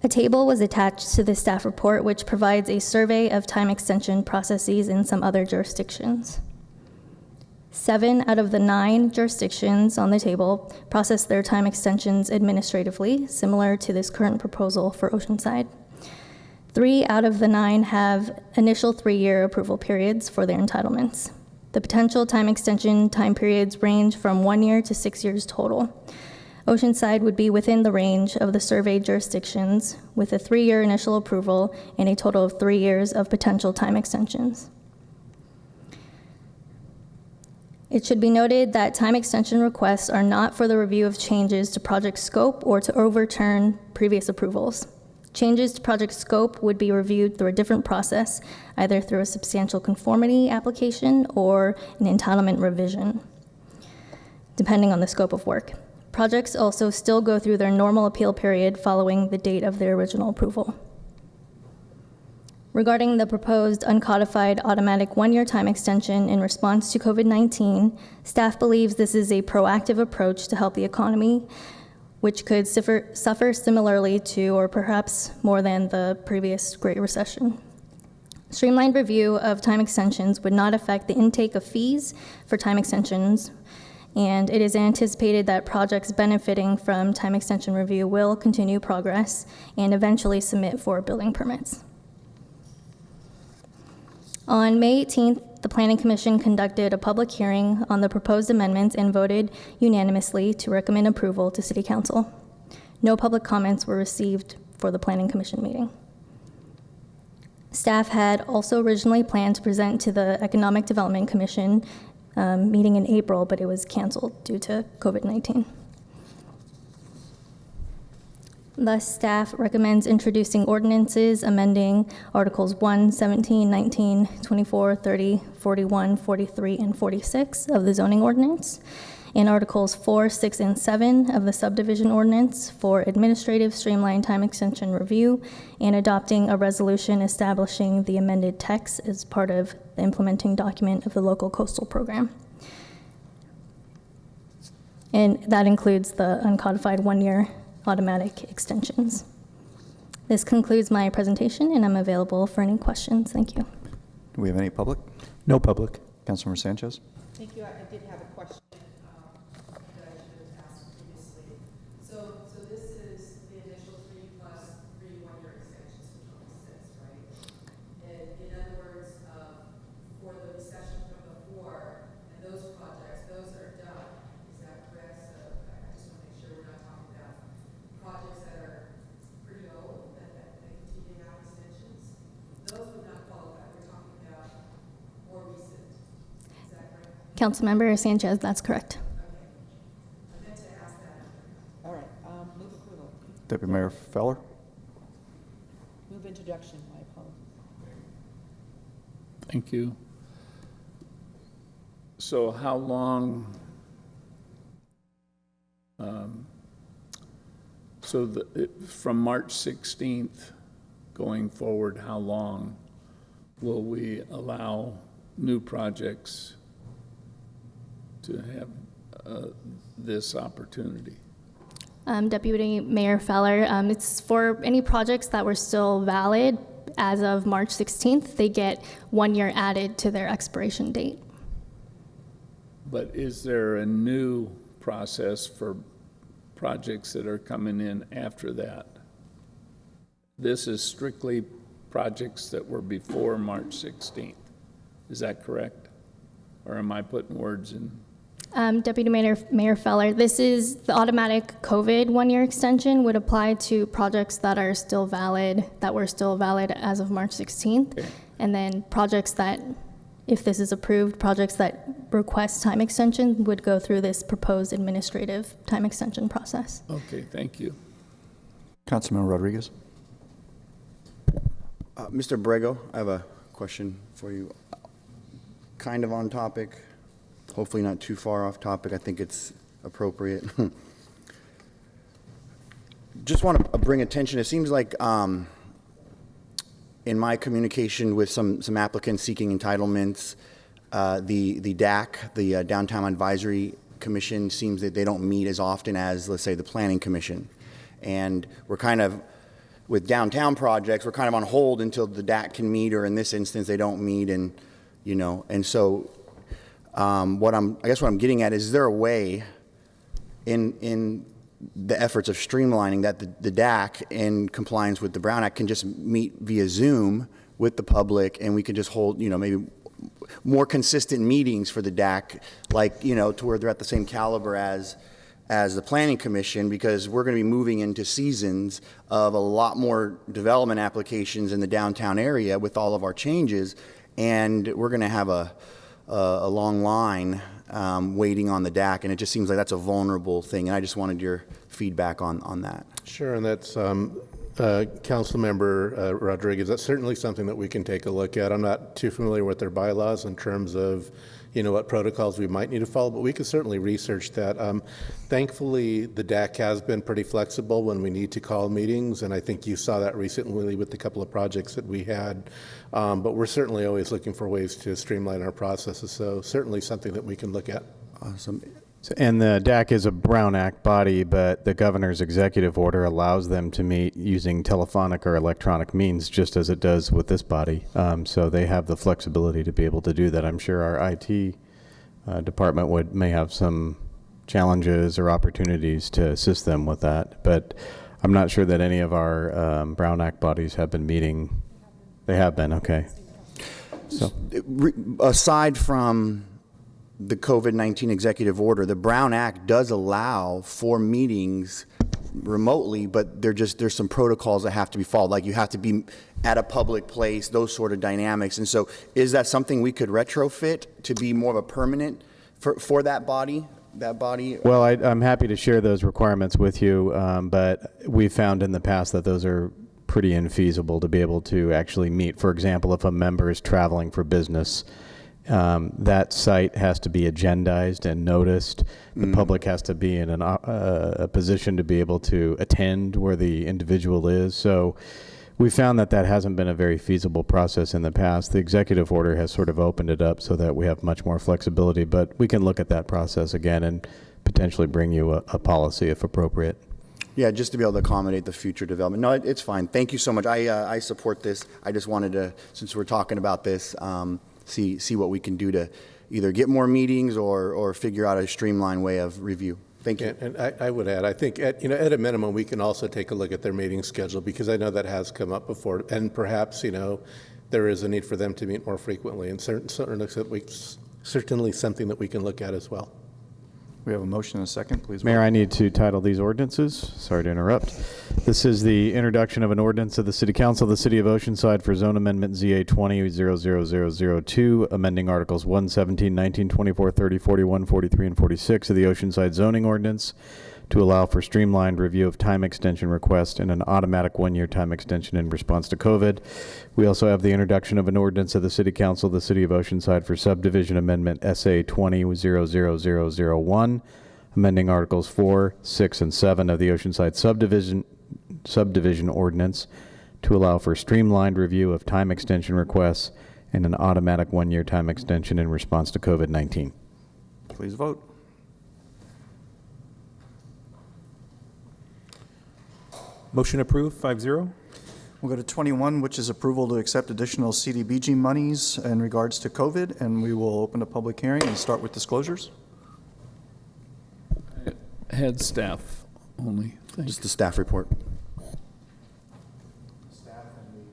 A table was attached to the staff report, which provides a survey of time extension processes in some other jurisdictions. 7 out of the 9 jurisdictions on the table process their time extensions administratively, similar to this current proposal for Oceanside. 3 out of the 9 have initial 3-year approval periods for their entitlements. The potential time extension time periods range from 1 year to 6 years total. Oceanside would be within the range of the surveyed jurisdictions with a 3-year initial approval and a total of 3 years of potential time extensions. It should be noted that time extension requests are not for the review of changes to project scope or to overturn previous approvals. Changes to project scope would be reviewed through a different process, either through a substantial conformity application or an entitlement revision, depending on the scope of work. Projects also still go through their normal appeal period following the date of their original approval. Regarding the proposed uncodified automatic one-year time extension in response to COVID-19, staff believes this is a proactive approach to help the economy, which could suffer similarly to, or perhaps more than, the previous Great Recession. Streamlined review of time extensions would not affect the intake of fees for time extensions, and it is anticipated that projects benefiting from time extension review will continue progress and eventually submit for building permits. On May 18th, the Planning Commission conducted a public hearing on the proposed amendments and voted unanimously to recommend approval to City Council. No public comments were received for the Planning Commission meeting. Staff had also originally planned to present to the Economic Development Commission meeting in April, but it was canceled due to COVID-19. Thus, staff recommends introducing ordinances amending Articles 1, 17, 19, 24, 30, 41, 43, and 46 of the zoning ordinance, and Articles 4, 6, and 7 of the subdivision ordinance for administrative streamlined time extension review, and adopting a resolution establishing the amended text as part of the implementing document of the local coastal program. And that includes the uncodified one-year automatic extensions. This concludes my presentation, and I'm available for any questions. Thank you. Do we have any public? No public. Councilmember Sanchez? Thank you. I did have a question that I should have asked previously. So this is the initial 3 plus 3 one-year extensions for 26, right? And in other words, for the recession from before, and those projects, those are done. Is that correct? So I just want to make sure we're not talking about projects that are pretty old that continue to have extensions. Those would not qualify. We're talking about more recent. Is that correct? Councilmember Sanchez, that's correct. I meant to ask that. All right, move approval. Deputy Mayor Feller? Move introduction, my apologies. Thank you. So how long, from March 16th going forward, how long will we allow new projects to have this opportunity? Deputy Mayor Feller, it's for any projects that were still valid as of March 16th, they get 1 year added to their expiration date. But is there a new process for projects that are coming in after that? This is strictly projects that were before March 16th. Is that correct? Or am I putting words in? Deputy Mayor Feller, this is the automatic COVID 1 year extension would apply to projects that are still valid, that were still valid as of March 16th. Okay. And then projects that, if this is approved, projects that request time extension would go through this proposed administrative time extension process. Okay, thank you. Councilmember Rodriguez? Mr. Brego, I have a question for you. Kind of on topic, hopefully not too far off topic. I think it's appropriate. Just want to bring attention. It seems like in my communication with some applicants seeking entitlements, the DAC, the Downtown Advisory Commission, seems that they don't meet as often as, let's say, the Planning Commission. And we're kind of, with downtown projects, we're kind of on hold until the DAC can meet, or in this instance, they don't meet. And, you know, and so I guess what I'm getting at is there a way in the efforts of streamlining that the DAC, in compliance with the Brown Act, can just meet via Zoom with the public, and we can just hold, you know, maybe more consistent meetings for the DAC, like, you know, to where they're at the same caliber as the Planning Commission, because we're going to be moving into seasons of a lot more development applications in the downtown area with all of our changes, and we're going to have a long line waiting on the DAC, and it just seems like that's a vulnerable thing, and I just wanted your feedback on that. Sure, and that's Councilmember Rodriguez. That's certainly something that we can take a look at. I'm not too familiar with their bylaws in terms of, what protocols we might need to follow, but we could certainly research that. Thankfully, the DAC has been pretty flexible when we need to call meetings, and I think you saw that recently with a couple of projects that we had. But we're certainly always looking for ways to streamline our processes, so certainly something that we can look at. Awesome. And the DAC is a Brown Act body, but the governor's executive order allows them to meet using telephonic or electronic means, just as it does with this body. So they have the flexibility to be able to do that. I'm sure our IT department may have some challenges or opportunities to assist them with that, but I'm not sure that any of our Brown Act bodies have been meeting. They have been, okay. So aside from the COVID-19 executive order, the Brown Act does allow for meetings remotely, but there's some protocols that have to be followed. Like you have to be at a public place, those sort of dynamics. And so is that something we could retrofit to be more of a permanent for that body? Well, I'm happy to share those requirements with you, but we found in the past that those are pretty infeasible to be able to actually meet. For example, if a member is traveling for business, that site has to be agendized and noticed. The public has to be in a position to be able to attend where the individual is. So we found that hasn't been a very feasible process in the past. The executive order has sort of opened it up so that we have much more flexibility, but we can look at that process again and potentially bring you a policy if appropriate. Yeah, just to be able to accommodate the future development. No, it's fine. Thank you so much. I support this. I just wanted to, since we're talking about this, see what we can do to either get more meetings or figure out a streamlined way of review. Thank you. And I would add, I think at a minimum, we can also take a look at their meeting schedule, because I know that has come up before, and perhaps, there is a need for them to meet more frequently, and certainly something that we can look at as well. We have a motion and a second, please. Mayor, vote. I need to title these ordinances. Sorry to interrupt. This is the introduction of an ordinance of the City Council of the City of Oceanside for Zone Amendment ZA 20-00002, amending Articles 1, 17, 19, 24, 30, 41, 43, and 46 of the Oceanside Zoning Ordinance to allow for streamlined review of time extension requests and an automatic one-year time extension in response to COVID. We also have the introduction of an ordinance of the City Council of the City of Oceanside for Subdivision Amendment SA 20-00001, amending Articles 4, 6, and 7 of the Oceanside Subdivision Ordinance to allow for streamlined review of time extension requests and an automatic one-year time extension in response to COVID-19. Please vote. Motion approved, 5-0. We'll go to 21, which is approval to accept additional CDBG monies in regards to COVID, and we will open a public hearing and start with disclosures. Head staff only. Just the staff report.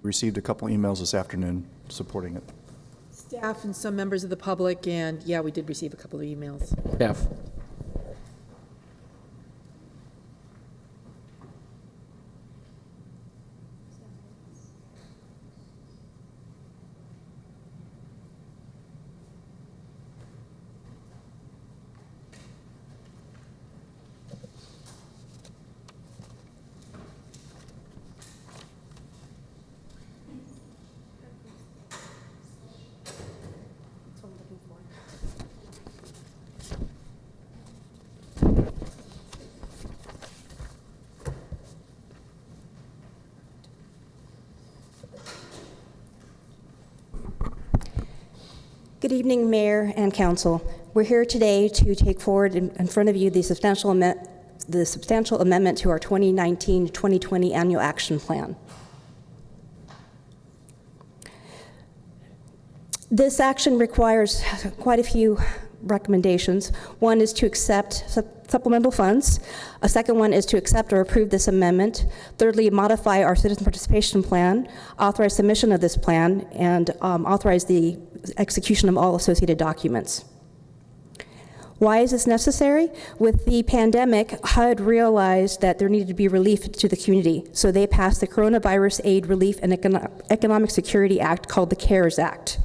Received a couple emails this afternoon supporting it. Staff and some members of the public, and yeah, we did receive a couple of emails. Staff. Good evening, Mayor and Council. We're here today to take forward in front of you the substantial amendment to our 2019-2020 Annual Action Plan. This action requires quite a few recommendations. One is to accept supplemental funds. A second one is to accept or approve this amendment. Thirdly, modify our citizen participation plan, authorize submission of this plan, and authorize the execution of all associated documents. Why is this necessary? With the pandemic, HUD realized that there needed to be relief to the community, so they passed the Coronavirus Aid, Relief, and Economic Security Act, called the CARES Act.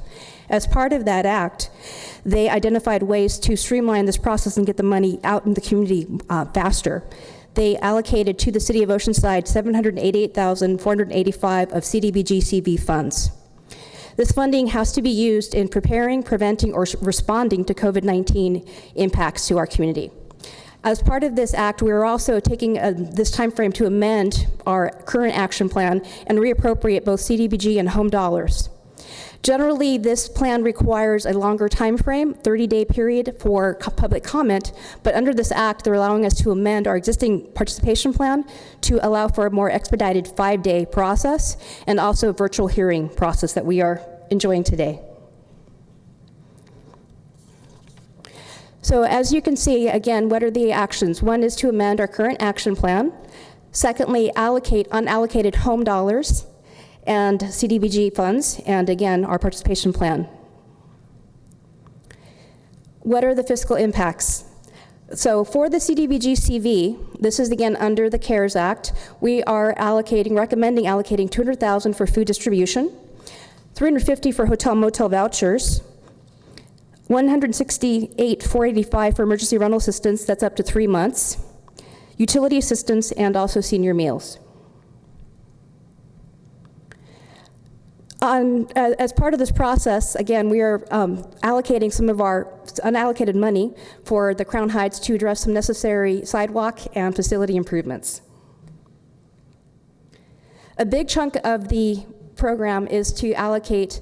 As part of that act, they identified ways to streamline this process and get the money out in the community faster. They allocated to the City of Oceanside $788,485 of CDBG-CV funds. This funding has to be used in preparing, preventing, or responding to COVID-19 impacts to our community. As part of this act, we are also taking this time frame to amend our current action plan and reappropriate both CDBG and home dollars. Generally, this plan requires a longer time frame, 30-day period for public comment, but under this act, they're allowing us to amend our existing participation plan to allow for a more expedited 5-day process and also virtual hearing process that we are enjoying today. So as you can see, again, what are the actions? One is to amend our current action plan. Secondly, allocate unallocated home dollars and CDBG funds, and again, our participation plan. What are the fiscal impacts? So for the CDBG CV, this is again under the CARES Act, we are recommending allocating $200,000 for food distribution, $350,000 for hotel motel vouchers, $168,485 for emergency rental assistance, that's up to 3 months, utility assistance, and also senior meals. As part of this process, again, we are allocating some of our unallocated money for the Crown Heights to address some necessary sidewalk and facility improvements. A big chunk of the program is to allocate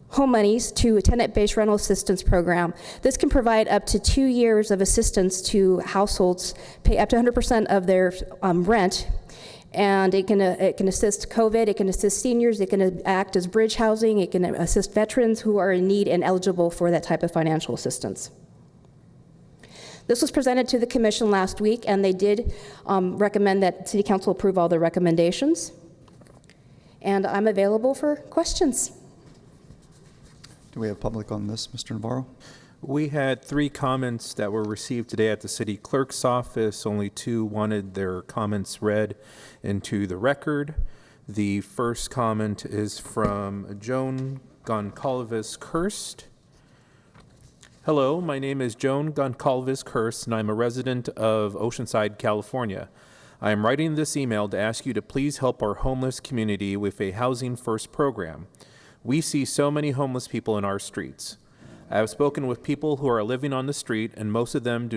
home monies to a tenant-based rental assistance program. This can provide up to 2 years of assistance to households, pay up to 100% of their rent, and it can assist COVID, it can assist seniors, it can act as bridge housing, it can assist veterans who are in need and eligible for that type of financial assistance. This was presented to the Commission last week, and they did recommend that City Council approve all the recommendations. And I'm available for questions. Do we have public on this, Mr. Navarro? We had 3 comments that were received today at the city clerk's office. Only 2 wanted their comments read into the record. The first comment is from Joan Goncalves-Kirst. Hello, my name is Joan Goncalves-Kirst, and I'm a resident of Oceanside, California. I am writing this email to ask you to please help our homeless community with a Housing First program. We see so many homeless people in our streets. I have spoken with people who are living on the street, and most of them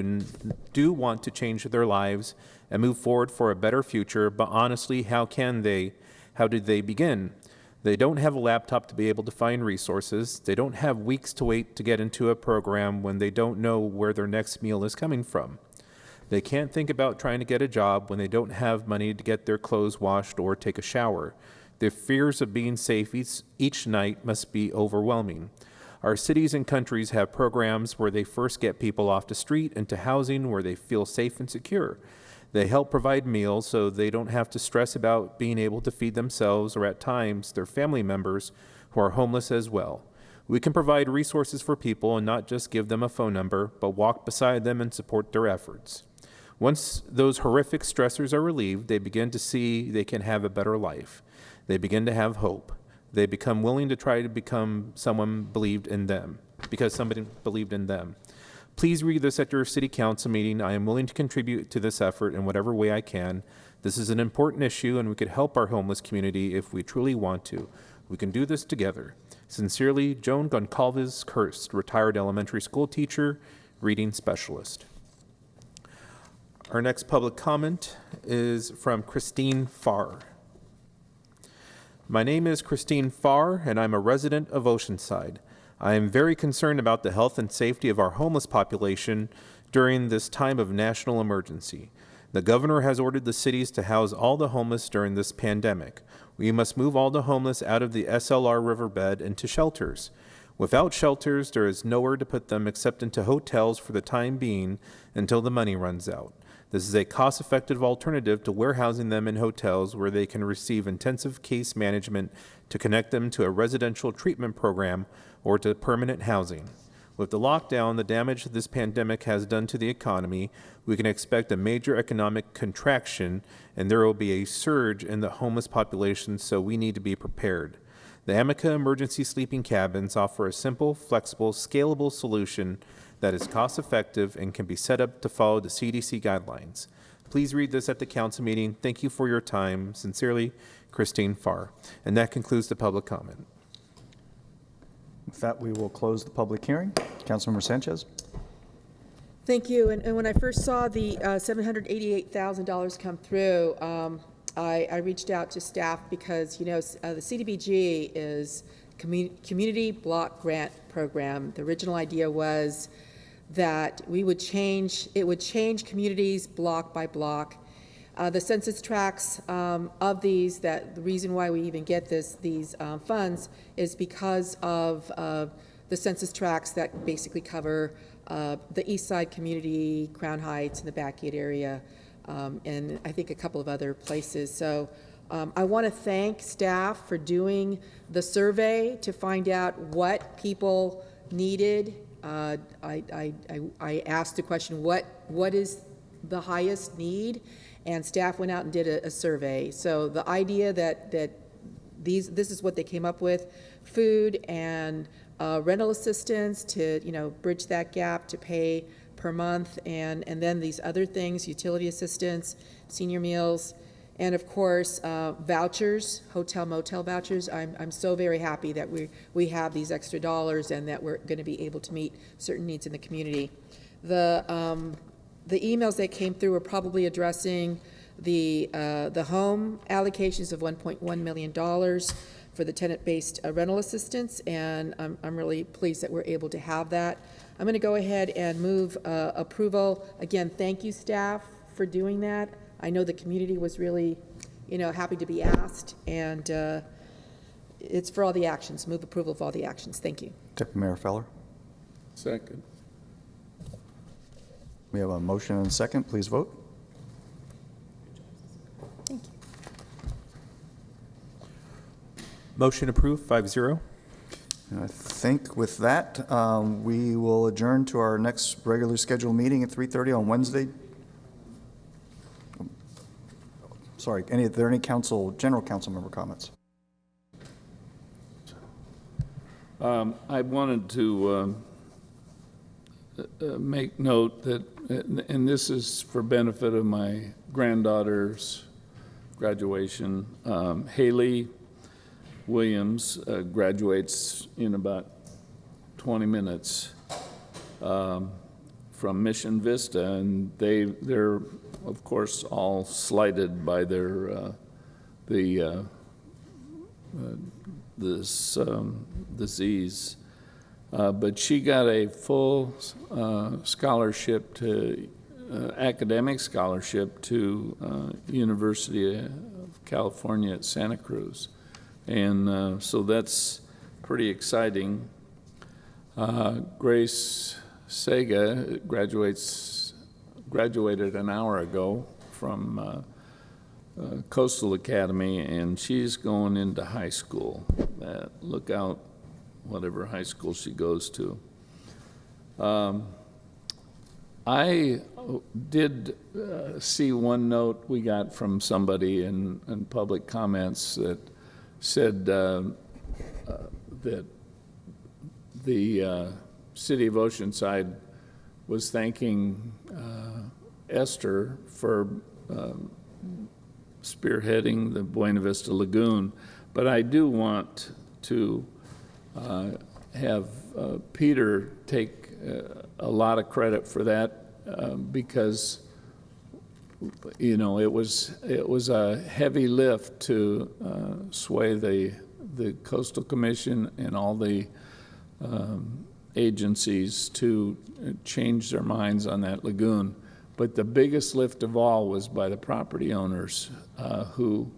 do want to change their lives and move forward for a better future, but honestly, how did they begin? They don't have a laptop to be able to find resources. They don't have weeks to wait to get into a program when they don't know where their next meal is coming from. They can't think about trying to get a job when they don't have money to get their clothes washed or take a shower. Their fears of being safe each night must be overwhelming. Our cities and countries have programs where they first get people off the street into housing where they feel safe and secure. They help provide meals so they don't have to stress about being able to feed themselves or at times their family members who are homeless as well. We can provide resources for people and not just give them a phone number, but walk beside them and support their efforts. Once those horrific stressors are relieved, they begin to see they can have a better life. They begin to have hope. They become willing to try to become someone believed in them, because somebody believed in them. Please read this at your city council meeting. I am willing to contribute to this effort in whatever way I can. This is an important issue, and we could help our homeless community if we truly want to. We can do this together. Sincerely, Joan Goncalves-Kirst, retired elementary school teacher, reading specialist. Our next public comment is from Christine Farr. My name is Christine Farr, and I'm a resident of Oceanside. I am very concerned about the health and safety of our homeless population during this time of national emergency. The governor has ordered the cities to house all the homeless during this pandemic. We must move all the homeless out of the SLR riverbed into shelters. Without shelters, there is nowhere to put them except into hotels for the time being until the money runs out. This is a cost-effective alternative to warehousing them in hotels where they can receive intensive case management to connect them to a residential treatment program or to permanent housing. With the lockdown, the damage this pandemic has done to the economy, we can expect a major economic contraction, and there will be a surge in the homeless population, so we need to be prepared. The Amica emergency sleeping cabins offer a simple, flexible, scalable solution that is cost-effective and can be set up to follow the CDC guidelines. Please read this at the council meeting. Thank you for your time. Sincerely, Christine Farr. And that concludes the public comment. With that, we will close the public hearing. Councilmember Sanchez. Thank you. And when I first saw the $788,000 come through, I reached out to staff because, the CDBG is Community Block Grant Program. The original idea was that it would change communities block by block. The census tracts of these, the reason why we even get these funds is because of the census tracts that basically cover the East Side community, Crown Heights, and the Backgate area, and I think a couple of other places. So I want to thank staff for doing the survey to find out what people needed. I asked the question, what is the highest need? And staff went out and did a survey. So the idea that this is what they came up with: food and rental assistance to bridge that gap to pay per month, and then these other things: utility assistance, senior meals, and of course vouchers, hotel motel vouchers. I'm so very happy that we have these extra dollars and that we're going to be able to meet certain needs in the community. The emails that came through were probably addressing the home allocations of $1.1 million for the tenant-based rental assistance, and I'm really pleased that we're able to have that. I'm going to go ahead and move approval. Again, thank you, staff, for doing that. I know the community was really, happy to be asked, and it's for all the actions. Move approval of all the actions. Thank you. Deputy Mayor Feller. Second. We have a motion and a second. Please vote. Thank you. Motion approved, 5-0. And I think with that, we will adjourn to our next regularly scheduled meeting at 3:30 on Wednesday. Sorry, are there any general council member comments? I wanted to make note that, and this is for benefit of my granddaughter's graduation, Haley Williams graduates in about 20 minutes from Mission Vista, and they're of course all slighted by their this disease. But she got a full scholarship to academic scholarship to University of California at Santa Cruz, and so that's pretty exciting. Grace Sega graduated an hour ago from Coastal Academy, and she's going into high school. Look out, whatever high school she goes to. I did see one note we got from somebody in public comments that said that the city of Oceanside was thanking Esther for spearheading the Buena Vista Lagoon, but I do want to have Peter take a lot of credit for that because it was a heavy lift to sway the Coastal Commission and all the agencies to change their minds on that lagoon. But the biggest lift of all was by the property owners who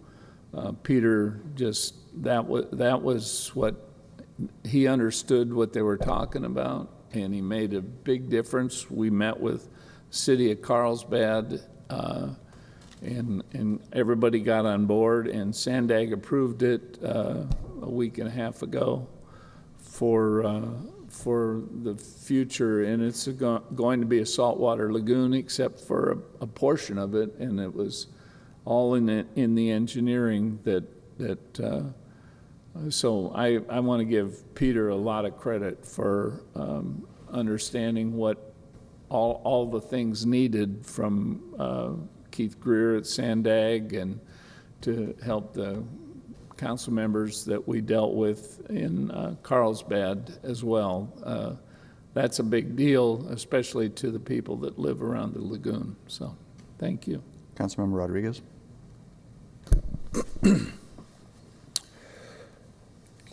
Peter just, that was what he understood what they were talking about, and he made a big difference. We met with City of Carlsbad, and everybody got on board, and Sandag approved it a week and a half ago for the future, and it's going to be a saltwater lagoon except for a portion of it, and it was all in the engineering that So I want to give Peter a lot of credit for understanding what all the things needed from Keith Greer at Sandag and to help the council members that we dealt with in Carlsbad as well. That's a big deal, especially to the people that live around the lagoon. So thank you. Councilmember Rodriguez.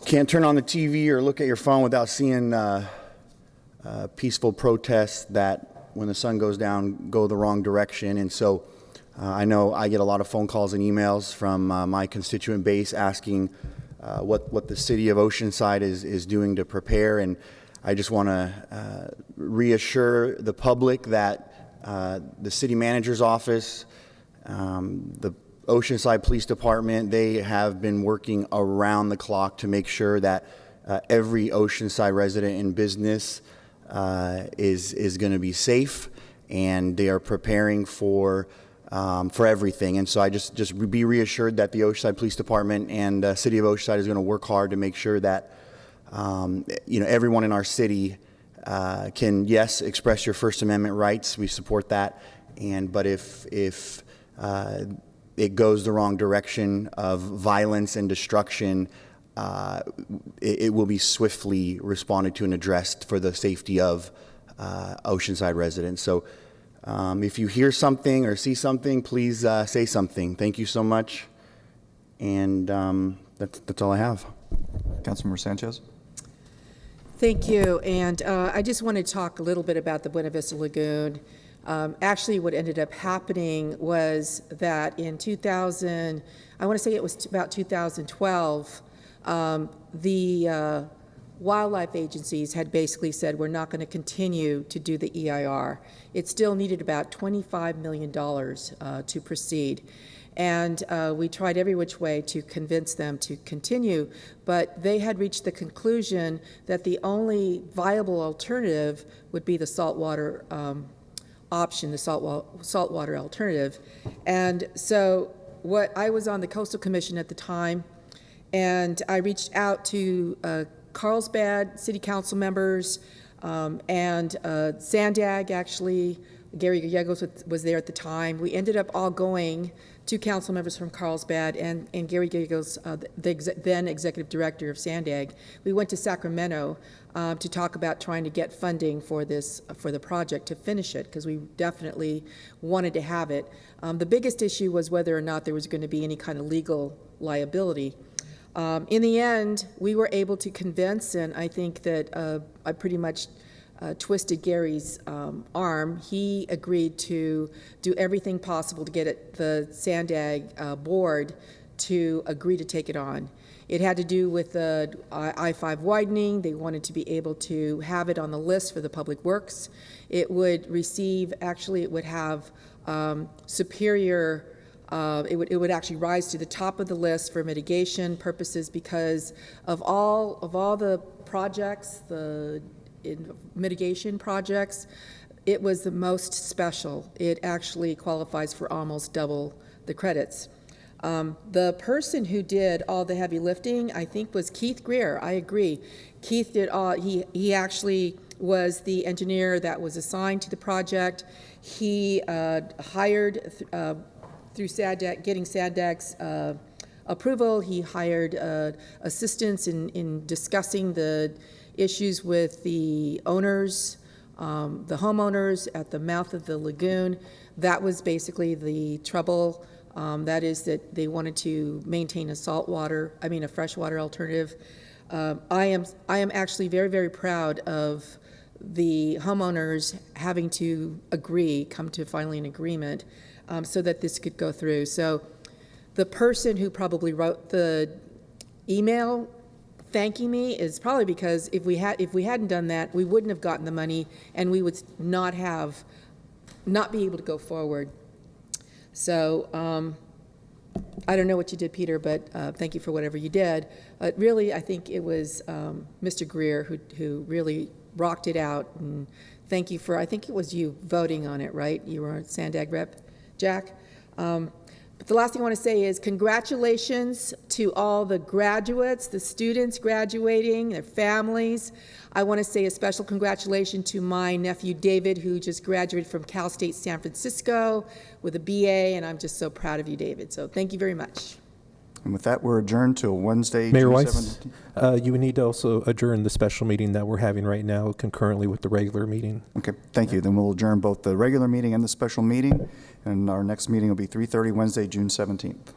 Can't turn on the TV or look at your phone without seeing peaceful protests that, when the sun goes down, go the wrong direction. And so I know I get a lot of phone calls and emails from my constituent base asking what the city of Oceanside is doing to prepare. And I just want to reassure the public that the city manager's office, the Oceanside Police Department, they have been working around the clock to make sure that every Oceanside resident and business is going to be safe, and they are preparing for everything. And so I just be reassured that the Oceanside Police Department and City of Oceanside is going to work hard to make sure that everyone in our city can, yes, express your First Amendment rights. We support that, but if it goes the wrong direction of violence and destruction, it will be swiftly responded to and addressed for the safety of Oceanside residents. So if you hear something or see something, please say something. Thank you so much. And that's all I have. Councilmember Sanchez. Thank you. And I just want to talk a little bit about the Buena Vista Lagoon. Actually, what ended up happening was that in 2000, I want to say it was about 2012, the wildlife agencies had basically said, we're not going to continue to do the EIR. It still needed about $25 million to proceed. And we tried every which way to convince them to continue, but they had reached the conclusion that the only viable alternative would be the saltwater option, the saltwater alternative. And so I was on the Coastal Commission at the time, and I reached out to Carlsbad city council members and Sandag, actually. Gary Gallegos was there at the time. We ended up all going, two council members from Carlsbad and Gary Gallegos, the then executive director of Sandag. We went to Sacramento to talk about trying to get funding for the project to finish it, because we definitely wanted to have it. The biggest issue was whether or not there was going to be any kind of legal liability. In the end, we were able to convince, and I think that I pretty much twisted Gary's arm. He agreed to do everything possible to get the Sandag board to agree to take it on. It had to do with the I-5 widening. They wanted to be able to have it on the list for the public works. It would receive, actually it would have superior, it would actually rise to the top of the list for mitigation purposes, because of all the projects, mitigation projects, it was the most special. It actually qualifies for almost double the credits. The person who did all the heavy lifting, I think, was Keith Greer. I agree. Keith did all, he actually was the engineer that was assigned to the project. He hired, through Sandag, getting Sandag's approval, he hired assistants in discussing the issues with the owners, the homeowners at the mouth of the lagoon. That was basically the trouble. That is that they wanted to maintain a freshwater alternative. I am actually very, very proud of the homeowners having to come to finally an agreement so that this could go through. So the person who probably wrote the email thanking me is probably because if we hadn't done that, we wouldn't have gotten the money, and we would not be able to go forward. So I don't know what you did, Peter, but thank you for whatever you did. Really, I think it was Mr. Greer who really rocked it out, and thank you I think it was you voting on it, right? You were a Sandag rep, Jack. The last thing I want to say is congratulations to all the graduates, the students graduating, their families. I want to say a special congratulations to my nephew David, who just graduated from Cal State San Francisco with a BA, and I'm just so proud of you, David. So thank you very much. And with that, we're adjourned till Wednesday, Mayor June Weiss, 17th. you would need to also adjourn the special meeting that we're having right now concurrently with the regular meeting. Okay, thank you. Then we'll adjourn both the regular meeting and the special meeting, and our next meeting will be 3:30 Wednesday, June 17th.